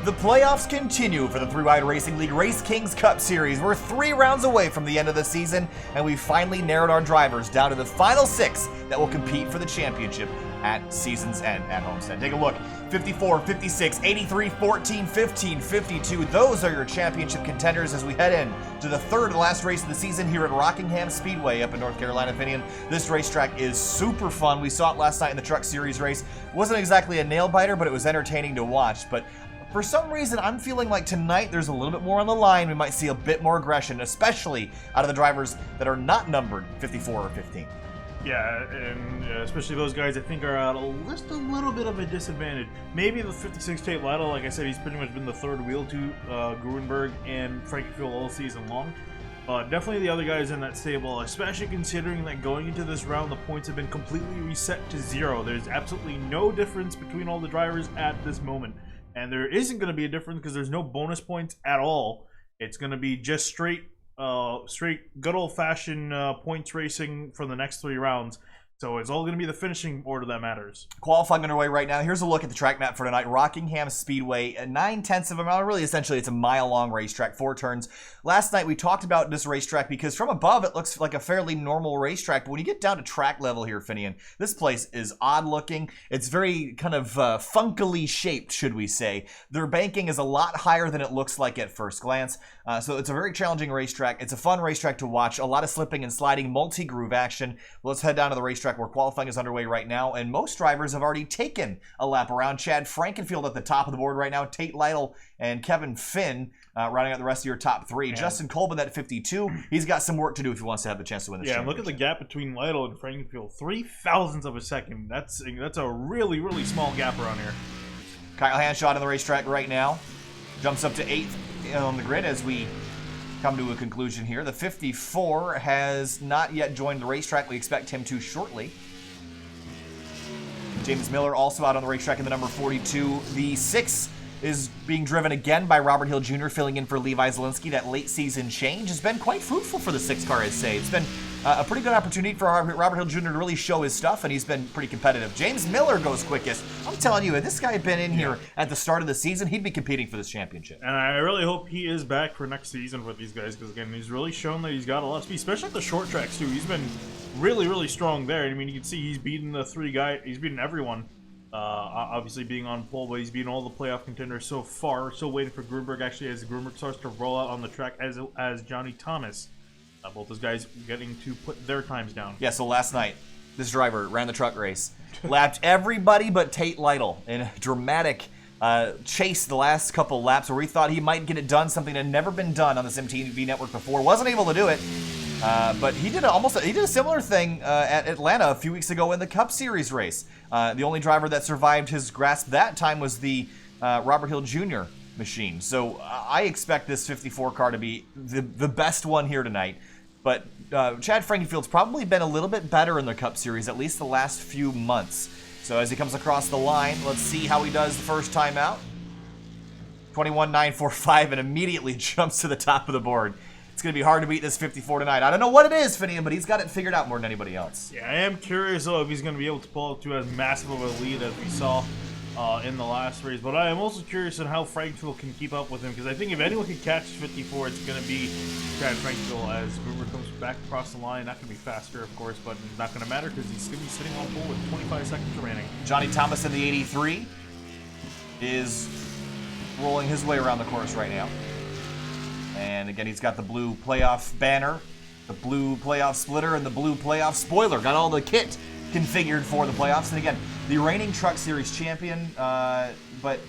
The playoffs continue for the 3WideRacing League RaceKings Cup Series. We're 3 rounds away from the end of the season, and we finally narrowed our drivers down to the final 6 that will compete for the championship at season's end at Homestead. Take a look. 54, 56, 83, 14, 15, 52. Those are your championship contenders as we head in to the third and last race of the season here at Rockingham Speedway up in North Carolina, Finian. This racetrack is super fun. We saw it last night in the Truck Series race. It wasn't exactly a nail-biter, but it was entertaining to watch. But for some reason, I'm feeling like tonight there's a little bit more on the line. We might see a bit more aggression, especially out of the drivers that are not numbered 54 or 15. Yeah, and especially those guys I think are at just a little bit of a disadvantage. Maybe the 56 Tate Lytle, like I said, he's pretty much been the third wheel to Gruenberg and Frankenfield all season long. Definitely the other guys in that stable, especially considering that going into this round, the points have been completely reset to 0. There's absolutely no difference between all the drivers at this moment. And there isn't going to be a difference because there's no bonus points at all. It's going to be just straight good old-fashioned points racing for the next 3 rounds. So it's all going to be the finishing order that matters. Qualifying underway right now. Here's a look at the track map for tonight. Rockingham Speedway, 9/10 of a mile. Really, essentially, it's a mile-long racetrack, 4 turns. Last night, we talked about this racetrack because from above, it looks like a fairly normal racetrack. But when you get down to track level here, Finian, this place is odd-looking. It's very kind of funkily shaped, should we say. Their banking is a lot higher than it looks like at first glance. So it's a very challenging racetrack. It's a fun racetrack to watch. A lot of slipping and sliding, multi-groove action. Well, let's head down to the racetrack where qualifying is underway right now, and most drivers have already taken a lap around. Chad Frankenfield at the top of the board right now, Tate Lytle and Kevin Finn rounding out the rest of your top 3. Yeah. Justin Colbin at 52. He's got some work to do if he wants to have the chance to win this championship. Look at the gap between Lytle and Frankenfield. 0.03 of a second. That's a really, really small gap around here. Kyle Hanshaw on the racetrack right now. Jumps up to 8th on the grid as we come to a conclusion here. The 54 has not yet joined the racetrack. We expect him to shortly. James Miller also out on the racetrack in the number 42. The 6 is being driven again by Robert Hill Jr. filling in for Levi Zielinski. That late season change has been quite fruitful for the 6 car, I'd say. It's been a pretty good opportunity for Robert Hill Jr. to really show his stuff, and he's been pretty competitive. James Miller goes quickest. I'm telling you, if this guy had been in here at the start of the season, he'd be competing for this championship. And I really hope he is back for next season with these guys, because again, he's really shown that he's got a lot of speed, especially at the short tracks too. He's been really, really strong there. I mean, you can see he's beaten the 3 guys. He's beaten everyone. Obviously being on pole, but he's beaten all the playoff contenders so far. Still waiting for Gruenberg, actually, as Gruenberg starts to roll out on the track as Johnny Thomas. Both those guys getting to put their times down. Yeah, so last night, this driver ran the truck race, lapped everybody but Tate Lytle in a dramatic chase the last couple laps where we thought he might get it done, something that had never been done on this MTV network before. Wasn't able to do it. But he did a similar thing at Atlanta a few weeks ago in the Cup Series race. The only driver that survived his grasp that time was the Robert Hill Jr. machine. So I expect this 54 car to be the best one here tonight. But Chad Frankenfield's probably been a little bit better in the Cup Series, at least the last few months. So as he comes across the line, let's see how he does the first time out. 21.945 and immediately jumps to the top of the board. It's going to be hard to beat this 54 tonight. I don't know what it is, Finian, but he's got it figured out more than anybody else. Yeah, I am curious, though, if he's going to be able to pull up to as massive of a lead as we saw in the last race. But I am also curious on how Frankenfield can keep up with him, because I think if anyone can catch 54, it's going to be Chad Frankenfield as Gruber comes back across the line. Not going to be faster, of course, but it's not going to matter because he's going to be sitting on pole with 25 seconds remaining. Johnny Thomas in the 83 is rolling his way around the course right now. And again, he's got the blue playoff banner, the blue playoff splitter, and the blue playoff spoiler. Got all the kit configured for the playoffs. And again, the reigning Truck Series champion, but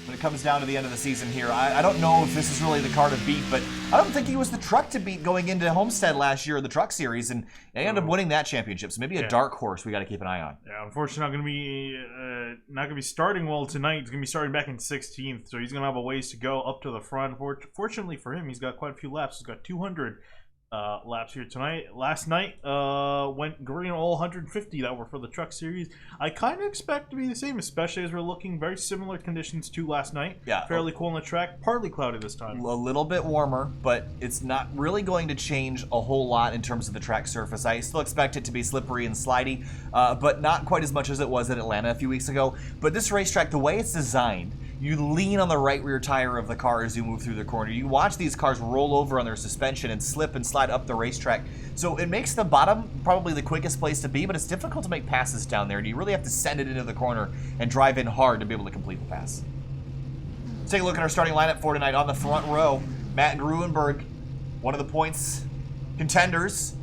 when it comes down to the end of the season here, I don't know if this is really the car to beat, but I don't think he was the truck to beat going into Homestead last year in the Truck Series, and they ended up winning that championship. So maybe a dark horse we got to keep an eye on. Yeah, unfortunately, not going to be starting well tonight. He's going to be starting back in 16th, so he's going to have a ways to go up to the front. Fortunately for him, he's got quite a few laps. He's got 200 laps here tonight. Last night went green all 150 that were for the Truck Series. I kind of expect to be the same, especially as we're looking very similar conditions to last night. Yeah, fairly cool on the track, partly cloudy this time. A little bit warmer, but it's not really going to change a whole lot in terms of the track surface. I still expect it to be slippery and slidey, but not quite as much as it was at Atlanta a few weeks ago. But this racetrack, the way it's designed, you lean on the right rear tire of the car as you move through the corner. You watch these cars roll over on their suspension and slip and slide up the racetrack. So it makes the bottom probably the quickest place to be, but it's difficult to make passes down there, and you really have to send it into the corner and drive in hard to be able to complete the pass. Let's take a look at our starting lineup for tonight. On the front row, Matt Gruenberg, one of the points contenders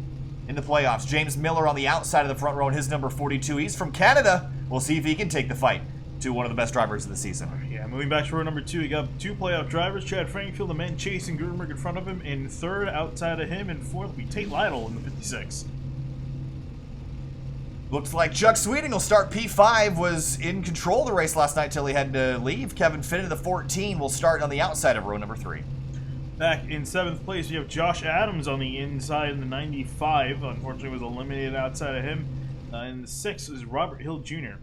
in the playoffs. James Miller on the outside of the front row in his number 42. He's from Canada. We'll see if he can take the fight to one of the best drivers of the season. Yeah, moving back to row number 2, you got 2 playoff drivers. Chad Frankfield, the man chasing Gruenberg in front of him. In third, outside of him. In fourth will be Tate Lytle in the 56. Looks like Chuck Sweeting will start P5, was in control of the race last night till he had to leave. Kevin Finn, the 14, will start on the outside of row number 3. Back in 7th place, you have Josh Adams on the inside in the 95. Unfortunately, was eliminated outside of him. In the 6th is Robert Hill Jr.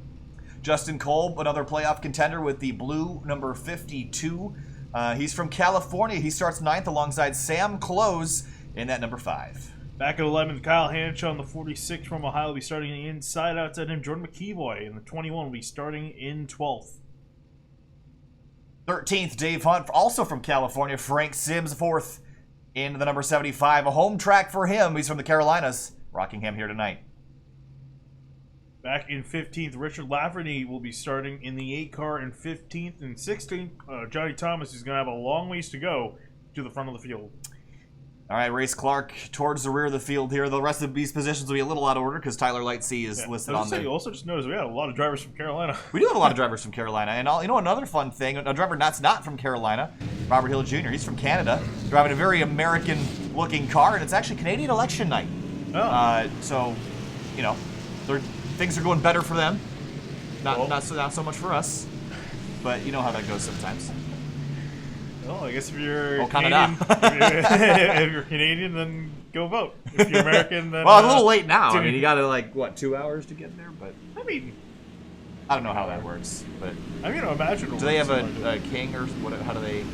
Justin Kolb, another playoff contender with the blue number 52. He's from California. He starts 9th alongside Sam Close in that number 5. Back at 11th, Kyle Hanshaw on the 46 from Ohio will be starting on the inside. Outside him, Jordan McKeeboy in the 21 will be starting in 12th. 13th, Dave Hunt, also from California. Frank Sims, 4th in the number 75. A home track for him. He's from the Carolinas. Rockingham here tonight. Back in 15th, Richard Lafferty will be starting in the 8 car in 15th. And 16th, Johnny Thomas is going to have a long ways to go to the front of the field. All right, Race Clark towards the rear of the field here. The rest of these positions will be a little out of order because Tyler Lightsey is listed on there. You also just noticed we had a lot of drivers from Carolina. We do have a lot of drivers from Carolina. And you know, another fun thing, a driver that's not from Carolina, Robert Hill Jr., he's from Canada, driving a very American-looking car, and it's actually Canadian election night. Oh. So, you know, things are going better for them. Not so much for us. But you know how that goes sometimes. Well, I guess if you're Canadian, if you're Canadian, then go vote. If you're American, then... Well, it's a little late now. I mean, you got to, like, what, 2 hours to get there? But I mean... I don't know how that works, but... I mean, imagine... Do they have a king, or what? How do they...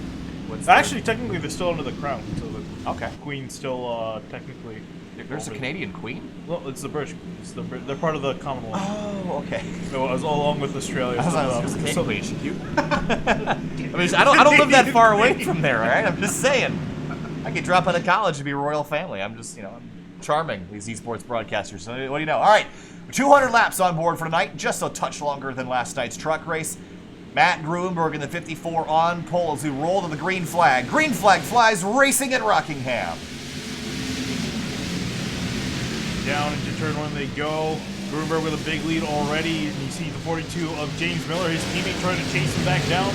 Actually, technically, they're still under the crown, so the Okay. Queen's still, technically... There's a Canadian queen? Well, it's the British. They're part of the Commonwealth. Oh, okay. So, along with Australia. So cute. I mean, I don't live that far away from there, all right? I'm just saying. I could drop out of college to be a royal family. I'm just, I'm charming, these esports broadcasters. So what do you know? All right, 200 laps on board for tonight, just a touch longer than last night's truck race. Matt Gruenberg in the 54 on pole as we roll to the green flag. Green flag flies, racing at Rockingham. Down into turn 1 they go. Gruenberg with a big lead already. And you see the 42 of James Miller, his teammate, trying to chase him back down.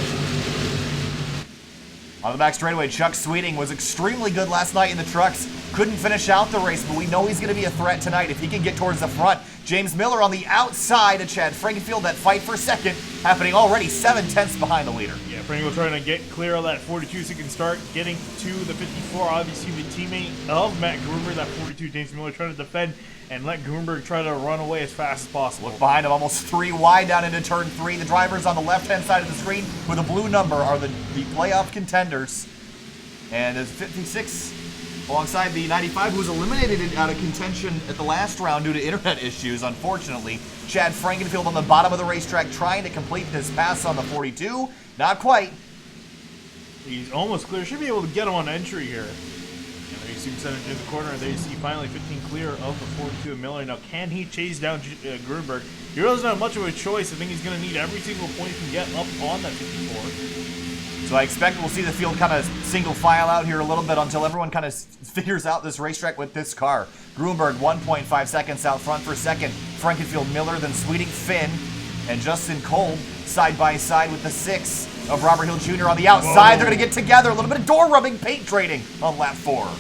On the back straightaway, Chuck Sweeting was extremely good last night in the trucks. Couldn't finish out the race, but we know he's going to be a threat tonight if he can get towards the front. James Miller on the outside of Chad Frankenfield. That fight for second happening already 7/10 behind the leader. Yeah, Frankenfield trying to get clear of that 42 so he can start getting to the 54. Obviously, the teammate of Matt Gruenberg, that 42, James Miller, trying to defend and let Gruenberg try to run away as fast as possible. Look behind him, almost 3 wide down into turn 3. The drivers on the left-hand side of the screen with a blue number are the playoff contenders. And there's 56 alongside the 95, who was eliminated out of contention at the last round due to internet issues, unfortunately. Chad Frankenfield on the bottom of the racetrack trying to complete this pass on the 42. Not quite. He's almost clear. Should be able to get him on entry here. And there you see him send it to the corner. There you see finally 15 clear of the 42 of Miller. Now, can he chase down Gruenberg? He doesn't have much of a choice. I think he's going to need every single point he can get up on that 54. So I expect we'll see the field kind of single file out here a little bit until everyone kind of figures out this racetrack with this car. Gruenberg 1.5 seconds out front for second. Frankenfield, Miller, then Sweeting, Finn, and Justin Kolb side by side with the 6 of Robert Hill Jr. on the outside. Whoa. They're going to get together. A little bit of door rubbing, paint trading on lap 4. Yeah,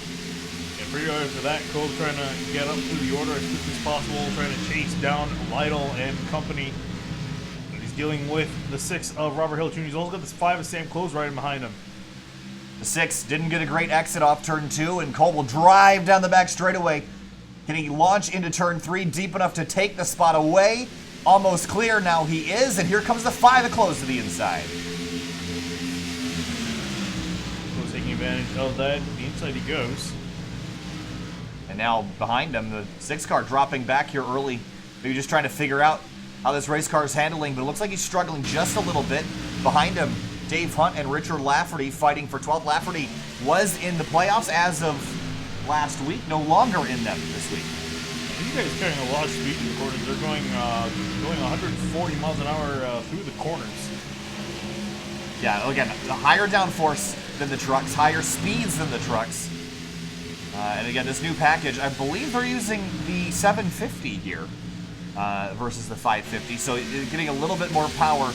pretty early for that. Kolb trying to get up through the order as quickly as possible, trying to chase down Lytle and company. Dealing with the 6 of Robert Hill Jr. He's also got this 5 of Sam Close right behind him. The 6 didn't get a great exit off turn 2, and Cole will drive down the back straightaway. Can he launch into turn 3 deep enough to take the spot away? Almost clear now he is, and here comes the 5 of Close to the inside. Close taking advantage of that. The inside he goes. And now behind him, the 6 car dropping back here early. Maybe just trying to figure out how this race car is handling, but it looks like he's struggling just a little bit. Behind him, Dave Hunt and Richard Lafferty fighting for 12th. Lafferty was in the playoffs as of last week, no longer in them this week. These guys carrying a lot of speed in the corners. They're going 140 miles an hour through the corners. Yeah, again, the higher downforce than the trucks, higher speeds than the trucks. And again, this new package, I believe they're using the 750 here versus the 550. So getting a little bit more power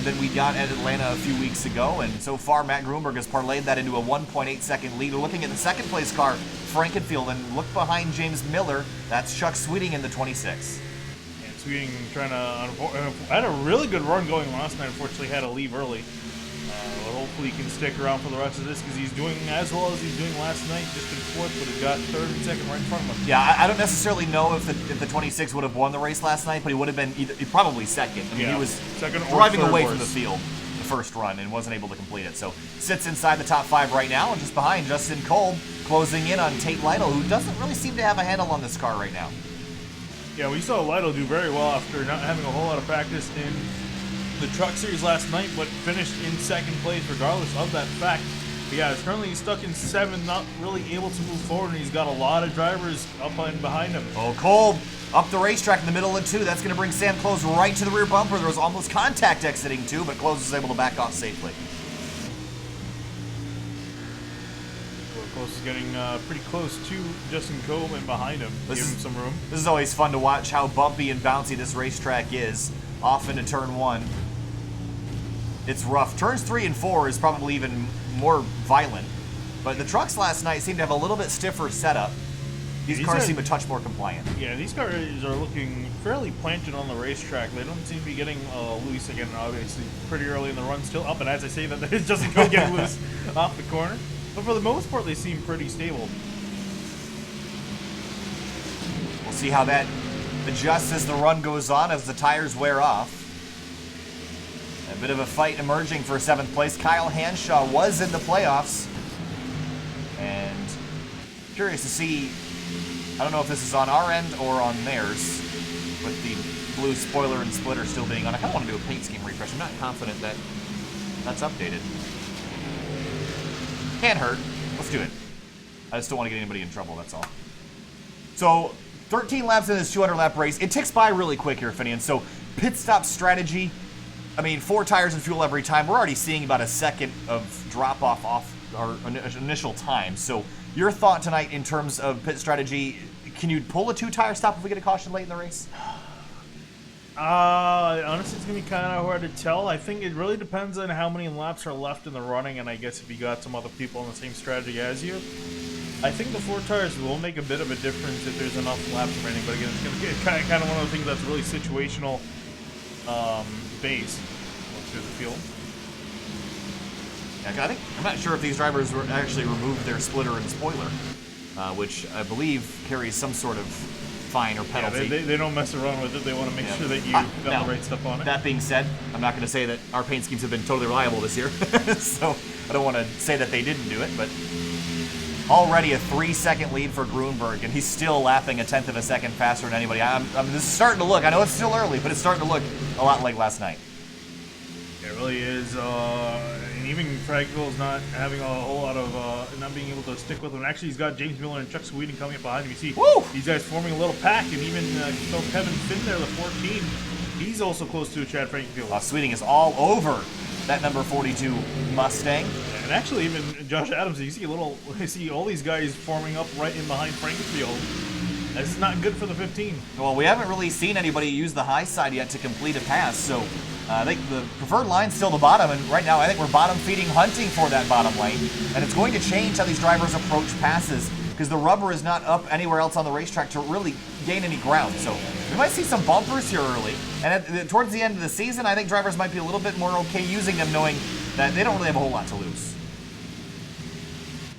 than we got at Atlanta a few weeks ago. And so far, Matt Grunberg has parlayed that into a 1.8 second lead. We're looking at the second place car, Frankenfield, and look behind James Miller. That's Chuck Sweeting in the 26. And Sweeting trying to had a really good run going last night. Unfortunately, had to leave early. But hopefully he can stick around for the rest of this because he's doing as well as he's doing last night, just in fourth, but he got third and second right in front of him. Yeah, I don't necessarily know if the 26 would have won the race last night, but he would have been probably second. I mean, he was second or driving third away worst from the field the first run and wasn't able to complete it. So sits inside the top 5 right now, and just behind Justin Kolb, closing in on Tate Lytle, who doesn't really seem to have a handle on this car right now. Yeah, we saw Lytle do very well after not having a whole lot of practice in the Truck Series last night, but finished in second place regardless of that fact. But yeah, currently he's stuck in 7th, not really able to move forward, and he's got a lot of drivers up and behind him. Oh, Kolb up the racetrack in the middle of 2. That's going to bring Sam Close right to the rear bumper. There was almost contact exiting 2, but Close was able to back off safely. Close is getting pretty close to Justin Kolb and behind him, give him some room. This is always fun to watch how bumpy and bouncy this racetrack is. Off into turn 1. It's rough. Turns 3 and 4 is probably even more violent. But the trucks last night seemed to have a little bit stiffer setup. These cars seem a touch more compliant. Yeah, these cars are looking fairly planted on the racetrack. They don't seem to be getting loose again, obviously, pretty early in the run, still up. And as I say that, there's Justin Kolb getting loose off the corner. But for the most part, they seem pretty stable. We'll see how that adjusts as the run goes on, as the tires wear off. A bit of a fight emerging for 7th place. Kyle Hanshaw was in the playoffs. And curious to see, I don't know if this is on our end or on theirs, with the blue spoiler and splitter still being on. I kind of want to do a paint scheme refresh. I'm not confident that that's updated. Can't hurt. Let's do it. I just don't want to get anybody in trouble, that's all. So, 13 laps in this 200-lap race. It ticks by really quick here, Finian. So, pit stop strategy. I mean, 4 tires and fuel every time. We're already seeing about a second of drop-off off our initial time. So, your thought tonight in terms of pit strategy, can you pull a 2-tire stop if we get a caution late in the race? Honestly, it's going to be kind of hard to tell. I think it really depends on how many laps are left in the running, and I guess if you got some other people on the same strategy as you. I think the 4 tires will make a bit of a difference if there's enough laps remaining, but again, it's going to get kind of one of the things that's really situational based through the field. Yeah, I'm not sure if these drivers were actually removed their splitter and spoiler, which I believe carries some sort of fine or penalty. Yeah, they don't mess around with it. They want to make sure that you got the right stuff on it. That being said, I'm not going to say that our paint schemes have been totally reliable this year, so I don't want to say that they didn't do it, but already a 3-second lead for Grunberg, and he's still lapping 1/10 of a second faster than anybody. I mean, this is starting to look, I know it's still early, but it's starting to look a lot like last night. It really is, and even Fragville's not having a whole lot of, not being able to stick with him. Actually, he's got James Miller and Chuck Sweeting coming up behind him. You see these guys forming a little pack, and even Kevin Finn there, the 14, he's also close to Chad Frankenfield. Sweeting is all over that number 42 Mustang. And actually, even Josh Adams, you see all these guys forming up right in behind Frankenfield. This is not good for the 15. Well, we haven't really seen anybody use the high side yet to complete a pass, so I think the preferred line's still the bottom, and right now I think we're bottom feeding, hunting for that bottom lane, and it's going to change how these drivers approach passes, because the rubber is not up anywhere else on the racetrack to really gain any ground. So we might see some bumpers here early, and towards the end of the season, I think drivers might be a little bit more okay using them, knowing that they don't really have a whole lot to lose.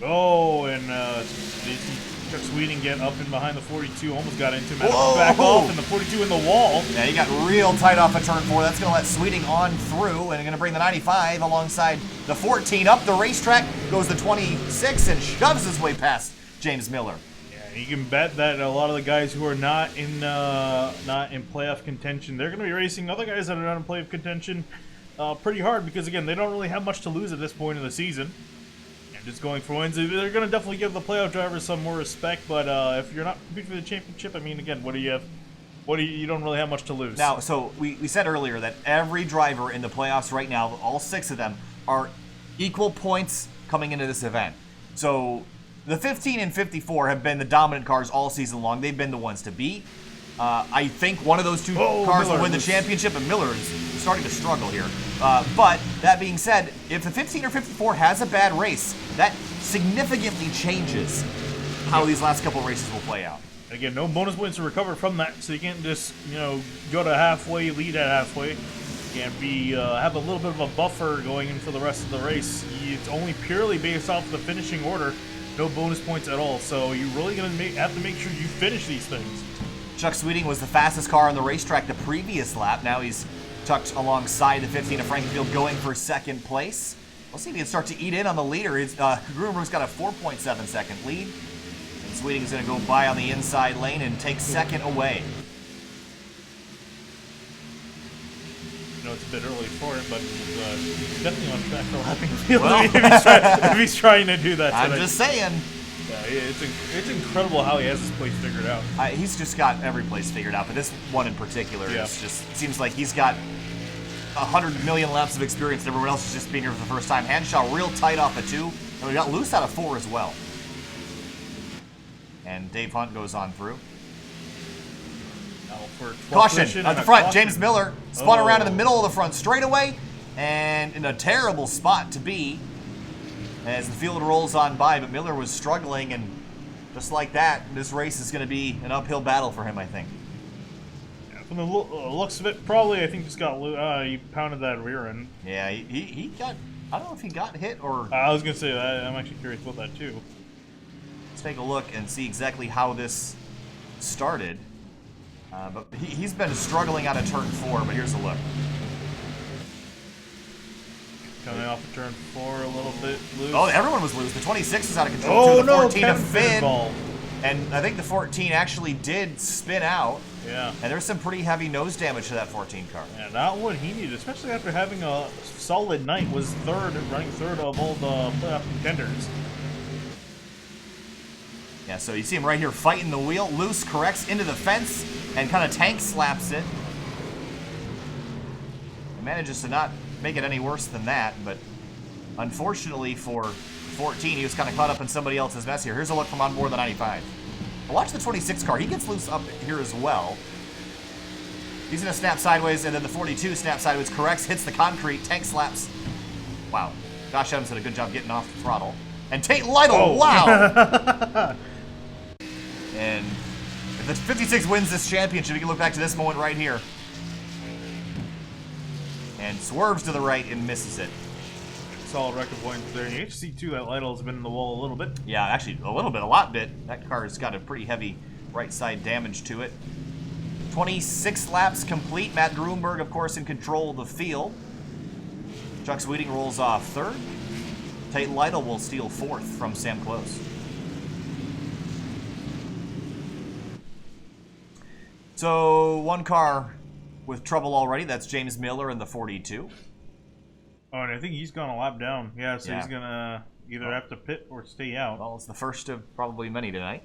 Oh, and Chuck Sweeting get up and behind the 42, almost got into him, back off, and the 42 in the wall. Yeah, he got real tight off of turn 4. That's going to let Sweeting on through, and going to bring the 95 alongside the 14 up the racetrack. Goes the 26 and shoves his way past James Miller. Yeah, you can bet that a lot of the guys who are not in playoff contention, they're going to be racing other guys that are not in playoff contention. pretty hard because, again, they don't really have much to lose at this point in the season. And just going for wins, they're going to definitely give the playoff drivers some more respect. But if you're not competing for the championship, I mean, again, what do you have? You don't really have much to lose. Now, so we said earlier that every driver in the playoffs right now, all 6 of them, are equal points coming into this event. So the 15 and 54 have been the dominant cars all season long. They've been the ones to beat. I think one of those 2 cars will win the championship, and Miller is starting to struggle here. But that being said, if the 15 or 54 has a bad race, that significantly changes how these last couple races will play out. Again, no bonus points to recover from that, so you can't just, go to halfway, lead at halfway. You can't be have a little bit of a buffer going in for the rest of the race. It's only purely based off the finishing order, no bonus points at all. So you're really going to have to make sure you finish these things. Chuck Sweeting was the fastest car on the racetrack the previous lap. Now he's tucked alongside the 15 of Frankenfield going for 2nd place. We'll see if he can start to eat in on the leader. Gruenberg's got a 4.7 second lead. Sweeting is going to go by on the inside lane and take 2nd away. It's a bit early for it, but he's definitely on track for lapping the field if he's trying to do that today. I'm just saying. Yeah, it's incredible how he has this place figured out. He's just got every place figured out, but this one in particular is just seems like he's got 100 million laps of experience and everyone else is just being here for the first time. Hanshaw real tight off of 2, and we got loose out of 4 as well. And Dave Hunt goes on through. Caution at the front. James Miller spun around in the middle of the front straightaway and in a terrible spot to be as the field rolls on by. But Miller was struggling, and just like that, this race is going to be an uphill battle for him, I think. Yeah, from the looks of it, probably I think just got he pounded that rear end. Yeah, he got. I don't know if he got hit or. I was going to say that. I'm actually curious about that too. Let's take a look and see exactly how this started. But he's been struggling out of turn 4, but here's a look. Coming off of turn 4 a little bit loose. Oh, everyone was loose. The 26 is out of control. The 14 of Finn. Ball. And I think the 14 actually did spin out. Yeah. And there's some pretty heavy nose damage to that 14 car. Yeah, not what he needed, especially after having a solid night. Was running third of all the playoff contenders. Yeah, so you see him right here fighting the wheel. Loose corrects into the fence and kind of tank slaps it. He manages to not make it any worse than that, but unfortunately for 14, he was kind of caught up in somebody else's mess here. Here's a look from on board the 95. Watch the 26 car. He gets loose up here as well. He's going to snap sideways, and then the 42 snaps sideways, corrects, hits the concrete, tank slaps. Wow. Josh Evans did a good job getting off the throttle. And Tate Lytle, wow! And if the 56 wins this championship, you can look back to this moment right here. And swerves to the right and misses it. Solid record points there. You can see, too, that Lytle's been in the wall a little bit. Yeah, actually, a little bit, a lot bit. That car's got a pretty heavy right side damage to it. 26 laps complete. Matt Gruenberg, of course, in control of the field. Chuck Sweeting rolls off 3rd. Tate Lytle will steal 4th from Sam Close. So, one car with trouble already. That's James Miller in the 42. Oh, and I think he's gone a lap down. Yeah, so he's going to either have to pit or stay out. Well, it's the first of probably many tonight.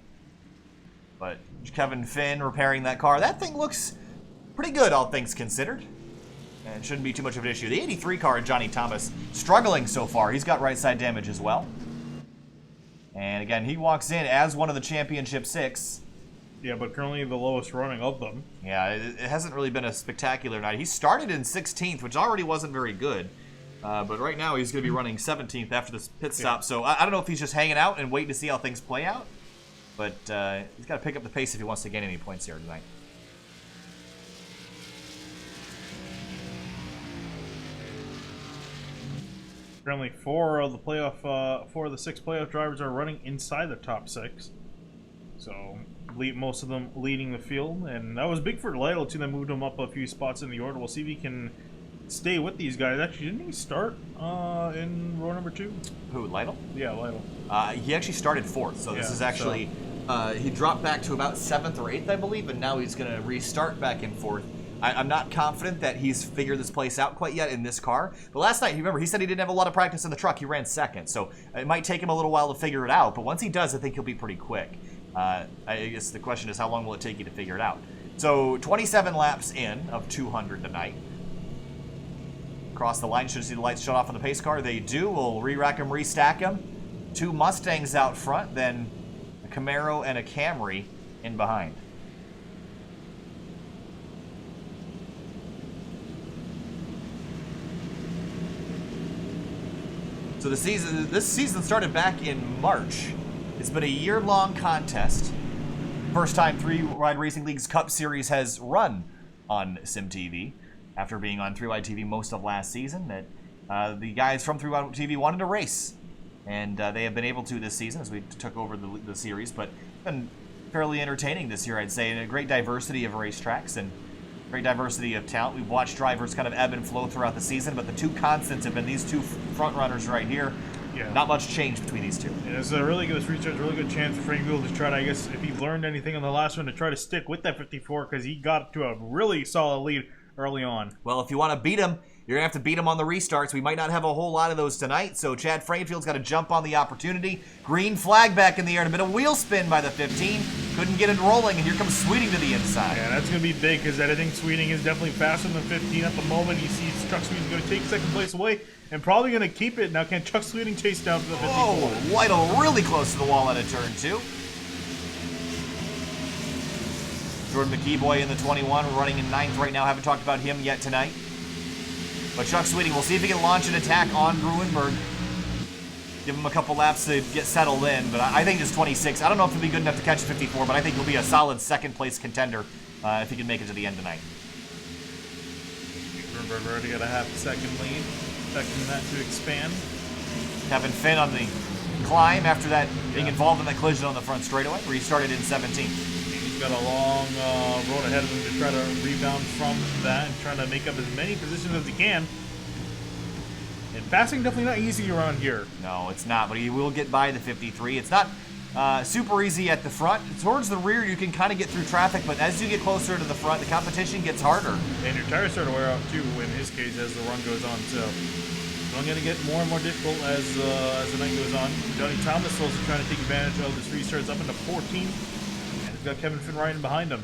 But Kevin Finn repairing that car. That thing looks pretty good, all things considered. And shouldn't be too much of an issue. The 83 car, Johnny Thomas, struggling so far. He's got right side damage as well. And again, he walks in as one of the championship 6. Yeah, but currently the lowest running of them. Yeah, it hasn't really been a spectacular night. He started in 16th, which already wasn't very good. But right now he's going to be running 17th after this pit stop. So I don't know if he's just hanging out and waiting to see how things play out. But he's got to pick up the pace if he wants to gain any points here tonight. Currently, 4 of the 6 playoff drivers are running inside the top 6. So most of them leading the field, and that was big for Lytle too. That moved him up a few spots in the order. We'll see if he can stay with these guys. Actually, didn't he start in row number 2? Who, Lytle? Yeah, Lytle. He actually started 4th, so this is actually he dropped back to about 7th or 8th, I believe, and now he's going to restart back in 4th. I'm not confident that he's figured this place out quite yet in this car. But last night, remember, he said he didn't have a lot of practice in the truck. He ran second, so it might take him a little while to figure it out. But once he does, I think he'll be pretty quick. I guess the question is, how long will it take you to figure it out? So 27 laps in of 200 tonight. Across the line, should see the lights shut off on the pace car. They do. We'll re-rack them, restack them. 2 Mustangs out front, then a Camaro and a Camry in behind. So this season started back in March. It's been a year-long contest. First time 3WideRacing League's Cup Series has run on SimTV after being on 3Wide TV most of last season. That the guys from 3Wide TV wanted to race, and they have been able to this season as we took over the series. But it's been fairly entertaining this year, I'd say, and a great diversity of racetracks and great diversity of talent. We've watched drivers kind of ebb and flow throughout the season, but the 2 constants have been these 2 front runners right here. Yeah. Not much change between these 2. And it's a really good restart, really good chance for Frank Field to try to, I guess, if he learned anything on the last one, to try to stick with that 54, because he got to a really solid lead early on. Well, if you want to beat him, you're going to have to beat him on the restarts. We might not have a whole lot of those tonight, so Chad Frankfield's got to jump on the opportunity. Green flag back in the air, and a bit of wheel spin by the 15. Couldn't get it rolling, and here comes Sweeting to the inside. Yeah, that's going to be big, because I think Sweeting is definitely faster than 15 at the moment. He sees Chuck Sweeting's going to take second place away, and probably going to keep it. Now, can Chuck Sweeting chase down to the 54? Oh, Lytle really close to the wall at a turn 2. Jordan McKeeboy in the 21, running in 9th right now. Haven't talked about him yet tonight. But Chuck Sweeting, we'll see if he can launch an attack on Gruenberg. Give him a couple laps to get settled in, but I think it's 26. I don't know if he'll be good enough to catch 54, but I think he'll be a solid second-place contender if he can make it to the end tonight. Gruenberg already got a half-second lead, expecting that to expand. Kevin Finn on the climb after that being involved in that collision on the front straightaway, where he started in 17th. Got a long road ahead of him to try to rebound from that and trying to make up as many positions as he can. And passing definitely not easy around here. No, it's not, but he will get by the 53. It's not super easy at the front. Towards the rear, you can kind of get through traffic, but as you get closer to the front, the competition gets harder. And your tires start to wear out too, in his case, as the run goes on. So it's going to get more and more difficult as the night goes on. Johnny Thomas also trying to take advantage of this restarts up into 14. Got Kevin Finn right in behind him.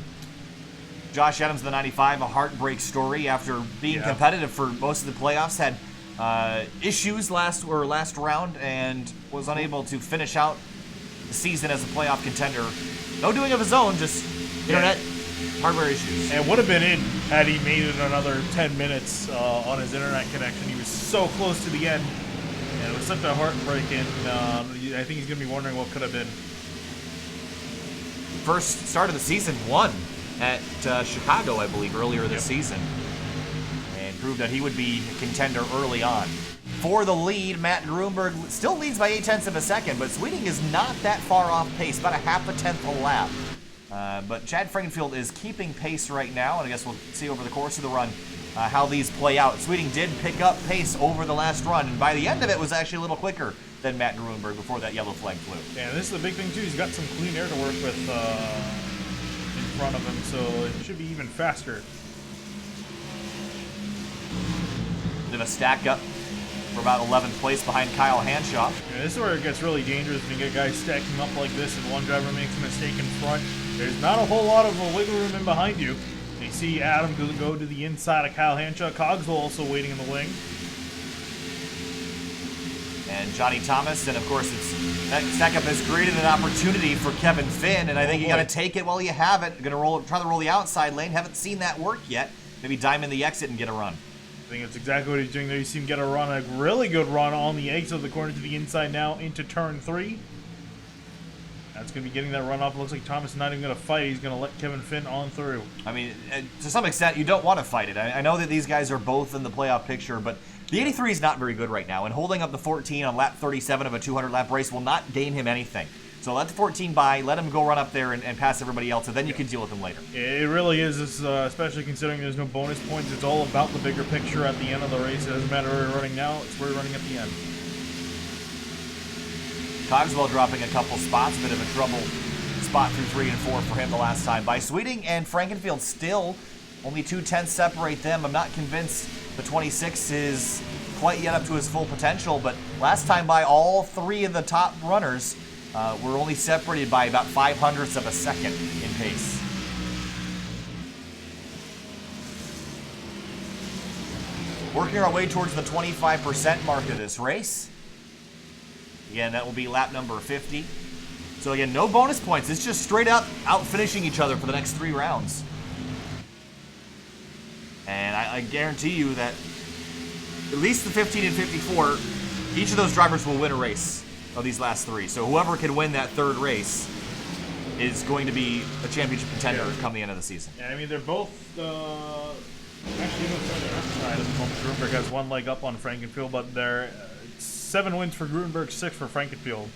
Josh Adams, the 95, a heartbreak story after being competitive for most of the playoffs. Had issues last round and was unable to finish out the season as a playoff contender. No doing of his own, just internet hardware issues. And would have been in had he made it another 10 minutes on his internet connection. He was so close to the end, and it was such a heartbreak. And I think he's going to be wondering what could have been. First start of the season, won at Chicago, I believe, earlier this season, and proved that he would be a contender early on. For the lead, Matt Gruenberg still leads by 0.8 of a second, but Sweeting is not that far off pace, about a half a tenth a lap. But Chad Frankenfield is keeping pace right now, and I guess we'll see over the course of the run how these play out. Sweeting did pick up pace over the last run, and by the end of it was actually a little quicker than Matt Gruenberg before that yellow flag flew. Yeah, this is the big thing too. He's got some clean air to work with in front of him, so it should be even faster. Bit of a stack up for about 11th place behind Kyle Hanshaw. Yeah, this is where it gets really dangerous when you get guys stacking up like this and one driver makes a mistake in front. There's not a whole lot of wiggle room in behind you. You see Adam go to the inside of Kyle Hanshaw. Cogswell also waiting in the wing. And Johnny Thomas, and of course that stack up has created an opportunity for Kevin Finn, and I think you got to take it while you have it. Try to roll the outside lane. Haven't seen that work yet. Maybe diamond the exit and get a run. I think that's exactly what he's doing there. You see him get a run, a really good run on the exit of the corner to the inside now into turn 3. That's going to be getting that run off. It looks like Thomas is not even going to fight. He's going to let Kevin Finn on through. I mean, to some extent, you don't want to fight it. I know that these guys are both in the playoff picture, but the 83 is not very good right now, and holding up the 14 on lap 37 of a 200-lap race will not gain him anything. So let the 14 by, let him go run up there and pass everybody else, and then you can deal with him later. It really is, especially considering there's no bonus points. It's all about the bigger picture at the end of the race. It doesn't matter where you're running now, it's where you're running at the end. Cogswell dropping a couple spots, a bit of a trouble spot through 3 and 4 for him the last time by Sweeting, and Frankenfield still Only 2/10 separate them. I'm not convinced the 26 is quite yet up to his full potential, but last time by, all three of the top runners were only separated by about 0.05 of a second in pace. Working our way towards the 25% mark of this race. Again, that will be lap number 50. So again, no bonus points. It's just straight up out finishing each other for the next 3 rounds. And I guarantee you that at least the 15 and 54, each of those drivers will win a race of these last 3. So whoever can win that 3rd race is going to be a championship contender come the end of the season. Yeah, I mean, they're both actually even further outside at the moment. Gruenberg has 1 leg up on Frankenfield, but they're 7 wins for Gruenberg, 6 for Frankenfield.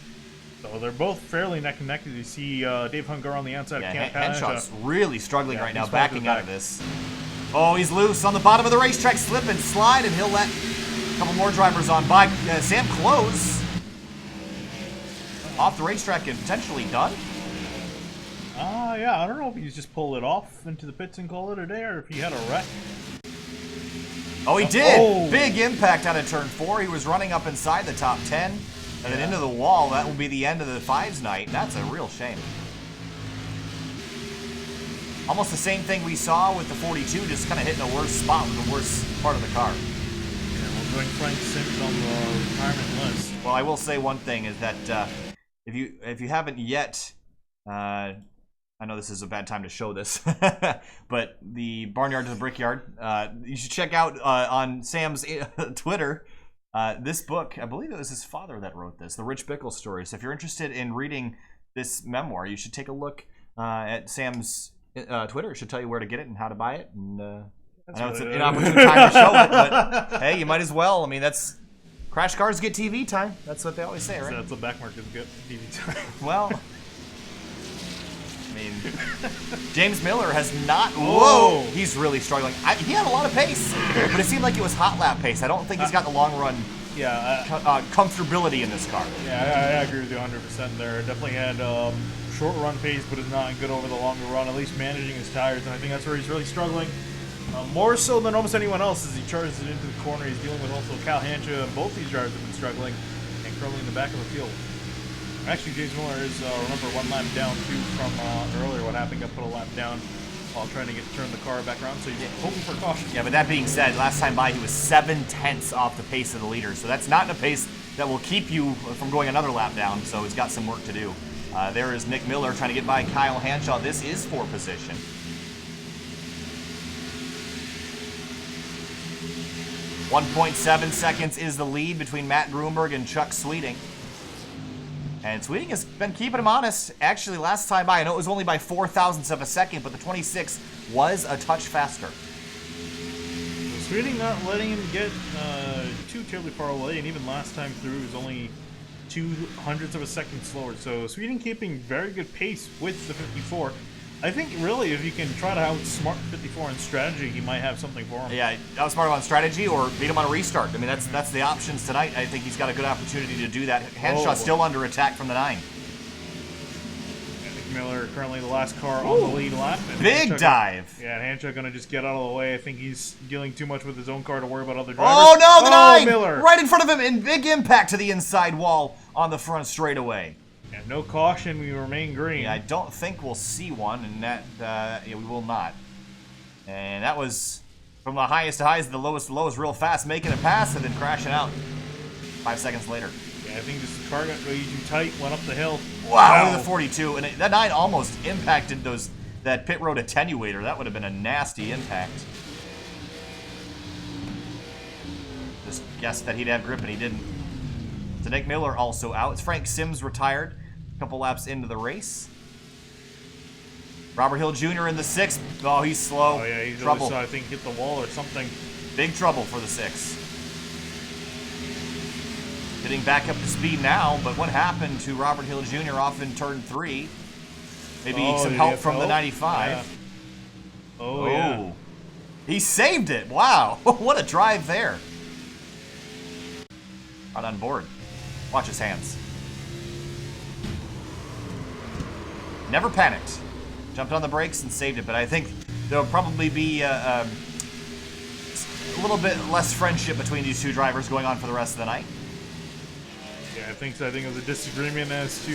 So they're both fairly neck and neck. You see Dave Hungar on the outside of Camp Henshaw's really struggling right now, backing out of this. Oh, he's loose on the bottom of the racetrack, slip and slide, and he'll let a couple more drivers on by. Sam Close off the racetrack and potentially done. Yeah, I don't know if he's just pulled it off into the pits and called it a day, or if he had a wreck. Oh, he did! Oh. Big impact out of turn 4. He was running up inside the top 10, and then into the wall. That will be the end of the 5s night. That's a real shame. Almost the same thing we saw with the 42, just kind of hitting a worse spot with the worst part of the car. Yeah, we're going Frank Sims on the retirement list. Well, I will say one thing is that if you haven't yet, I know this is a bad time to show this, but the Barnyard to the Brickyard, you should check out on Sam's Twitter this book. I believe it was his father that wrote this, The Rich Bickle Story. So if you're interested in reading this memoir, you should take a look at Sam's Twitter. It should tell you where to get it and how to buy it. And I know it's an inopportune time to show it, but hey, you might as well. I mean, that's crash cars get TV time. That's what they always say, right? So that's what back markets get TV time. Well, I mean, James Miller has not. Whoa, he's really struggling. He had a lot of pace, but it seemed like it was hot lap pace. I don't think he's got the long run. Comfortability in this car. Yeah, I agree with you 100% there. Definitely had short run pace, but is not good over the longer run, at least managing his tires, and I think that's where he's really struggling. More so than almost anyone else as he charges it into the corner. He's dealing with also Cal Hancha, and both these drivers have been struggling and crumbling in the back of the field. Actually, James Miller is, remember, 1 lap down, too, from earlier. What happened, got put a lap down while trying to turn the car back around, so he's hoping for caution. Yeah, but that being said, last time by he was 7/10 off the pace of the leader, so that's not a pace that will keep you from going another lap down, so he's got some work to do. There is Nick Miller trying to get by Kyle Hanshaw. This is for position. .7 seconds is the lead between Matt Gruenberg and Chuck Sweeting. And Sweeting has been keeping him honest. Actually, last time by, I know it was only by 0.04 of a second, but the 26 was a touch faster. So Sweeting not letting him get too terribly far away, and even last time through, it was only 0.02 of a second slower. So Sweeting keeping very good pace with the 54. I think really if you can try to outsmart 54 on strategy, he might have something for him. Yeah, outsmart him on strategy or beat him on a restart. I mean, that's the options tonight. I think he's got a good opportunity to do that. Hanshaw's still under attack from the 9. Nick Miller currently the last car on the lead lap. Big dive. Hanshaw going to just get out of the way. I think he's dealing too much with his own car to worry about other drivers. Oh no, the 9! Miller. Right in front of him, and big impact to the inside wall on the front straightaway. And no caution, we remain green. Yeah, I don't think we'll see one, and that we will not. And that was from the highest to highs to the lowest to lowest real fast, making a pass and then crashing out 5 seconds later. Yeah, I think this car got way too tight, went up the hill. Wow, look at the 42, and that 9 almost impacted that pit road attenuator. That would have been a nasty impact. Just guessed that he'd have grip, and he didn't. So Nick Miller also out. It's Frank Sims retired. Couple laps into the race. Robert Hill Jr. in the 6th. Oh, he's slow. Oh, yeah, he's trouble. I think hit the wall or something. Big trouble for the 6. Getting back up to speed now, but what happened to Robert Hill Jr. off in turn 3? Maybe some help from the 95. Yeah. Oh, yeah. He saved it. Wow. What a drive there. Right on board. Watch his hands. Never panicked. Jumped on the brakes and saved it, but I think there'll probably be a little bit less friendship between these two drivers going on for the rest of the night. Yeah, I think so. I think it was a disagreement as to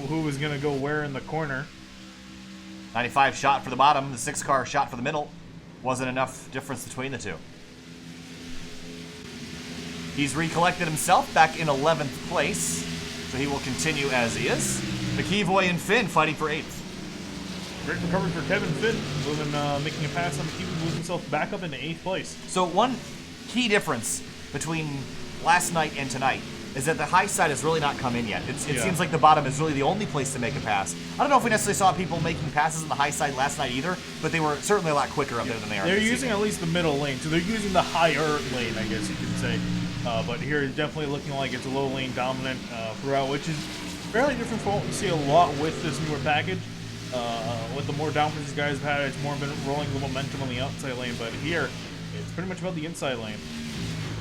who was going to go where in the corner. 95 shot for the bottom, the 6 car shot for the middle. Wasn't enough difference between the two. He's recollected himself back in 11th place, so he will continue as he is. McKeevoy and Finn fighting for 8th. Great recovery for Kevin Finn, making a pass on McKeevoy, moving himself back up into 8th place. So one key difference between last night and tonight is that the high side has really not come in yet. It seems like the bottom is really the only place to make a pass. I don't know if we necessarily saw people making passes on the high side last night either, but they were certainly a lot quicker up there than they are. They're using at least the middle lane, so they're using the higher lane, I guess you could say. But here it's definitely looking like it's a low lane dominant throughout, which is fairly different from what we see a lot with this newer package. With the more downforce these guys have had, it's more been rolling the momentum on the outside lane, but here it's pretty much about the inside lane.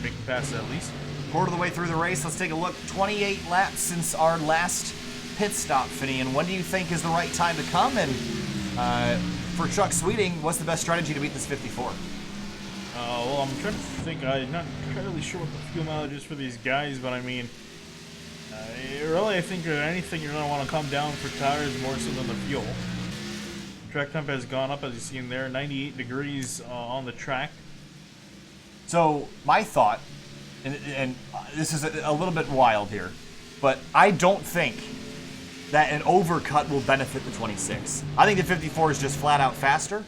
Making passes at least. Quarter of the way through the race, let's take a look. 28 laps since our last pit stop, Finney, and when do you think is the right time to come? And for Chuck Sweeting, what's the best strategy to beat this 54? Well, I'm trying to think. I'm not entirely sure what the fuel mileage is for these guys, but I mean, really, I think anything you're going to want to come down for tires more so than the fuel. Track temp has gone up, as you see in there, 98 degrees on the track. So my thought, and this is a little bit wild here, but I don't think that an overcut will benefit the 26. I think the 54 is just flat out faster.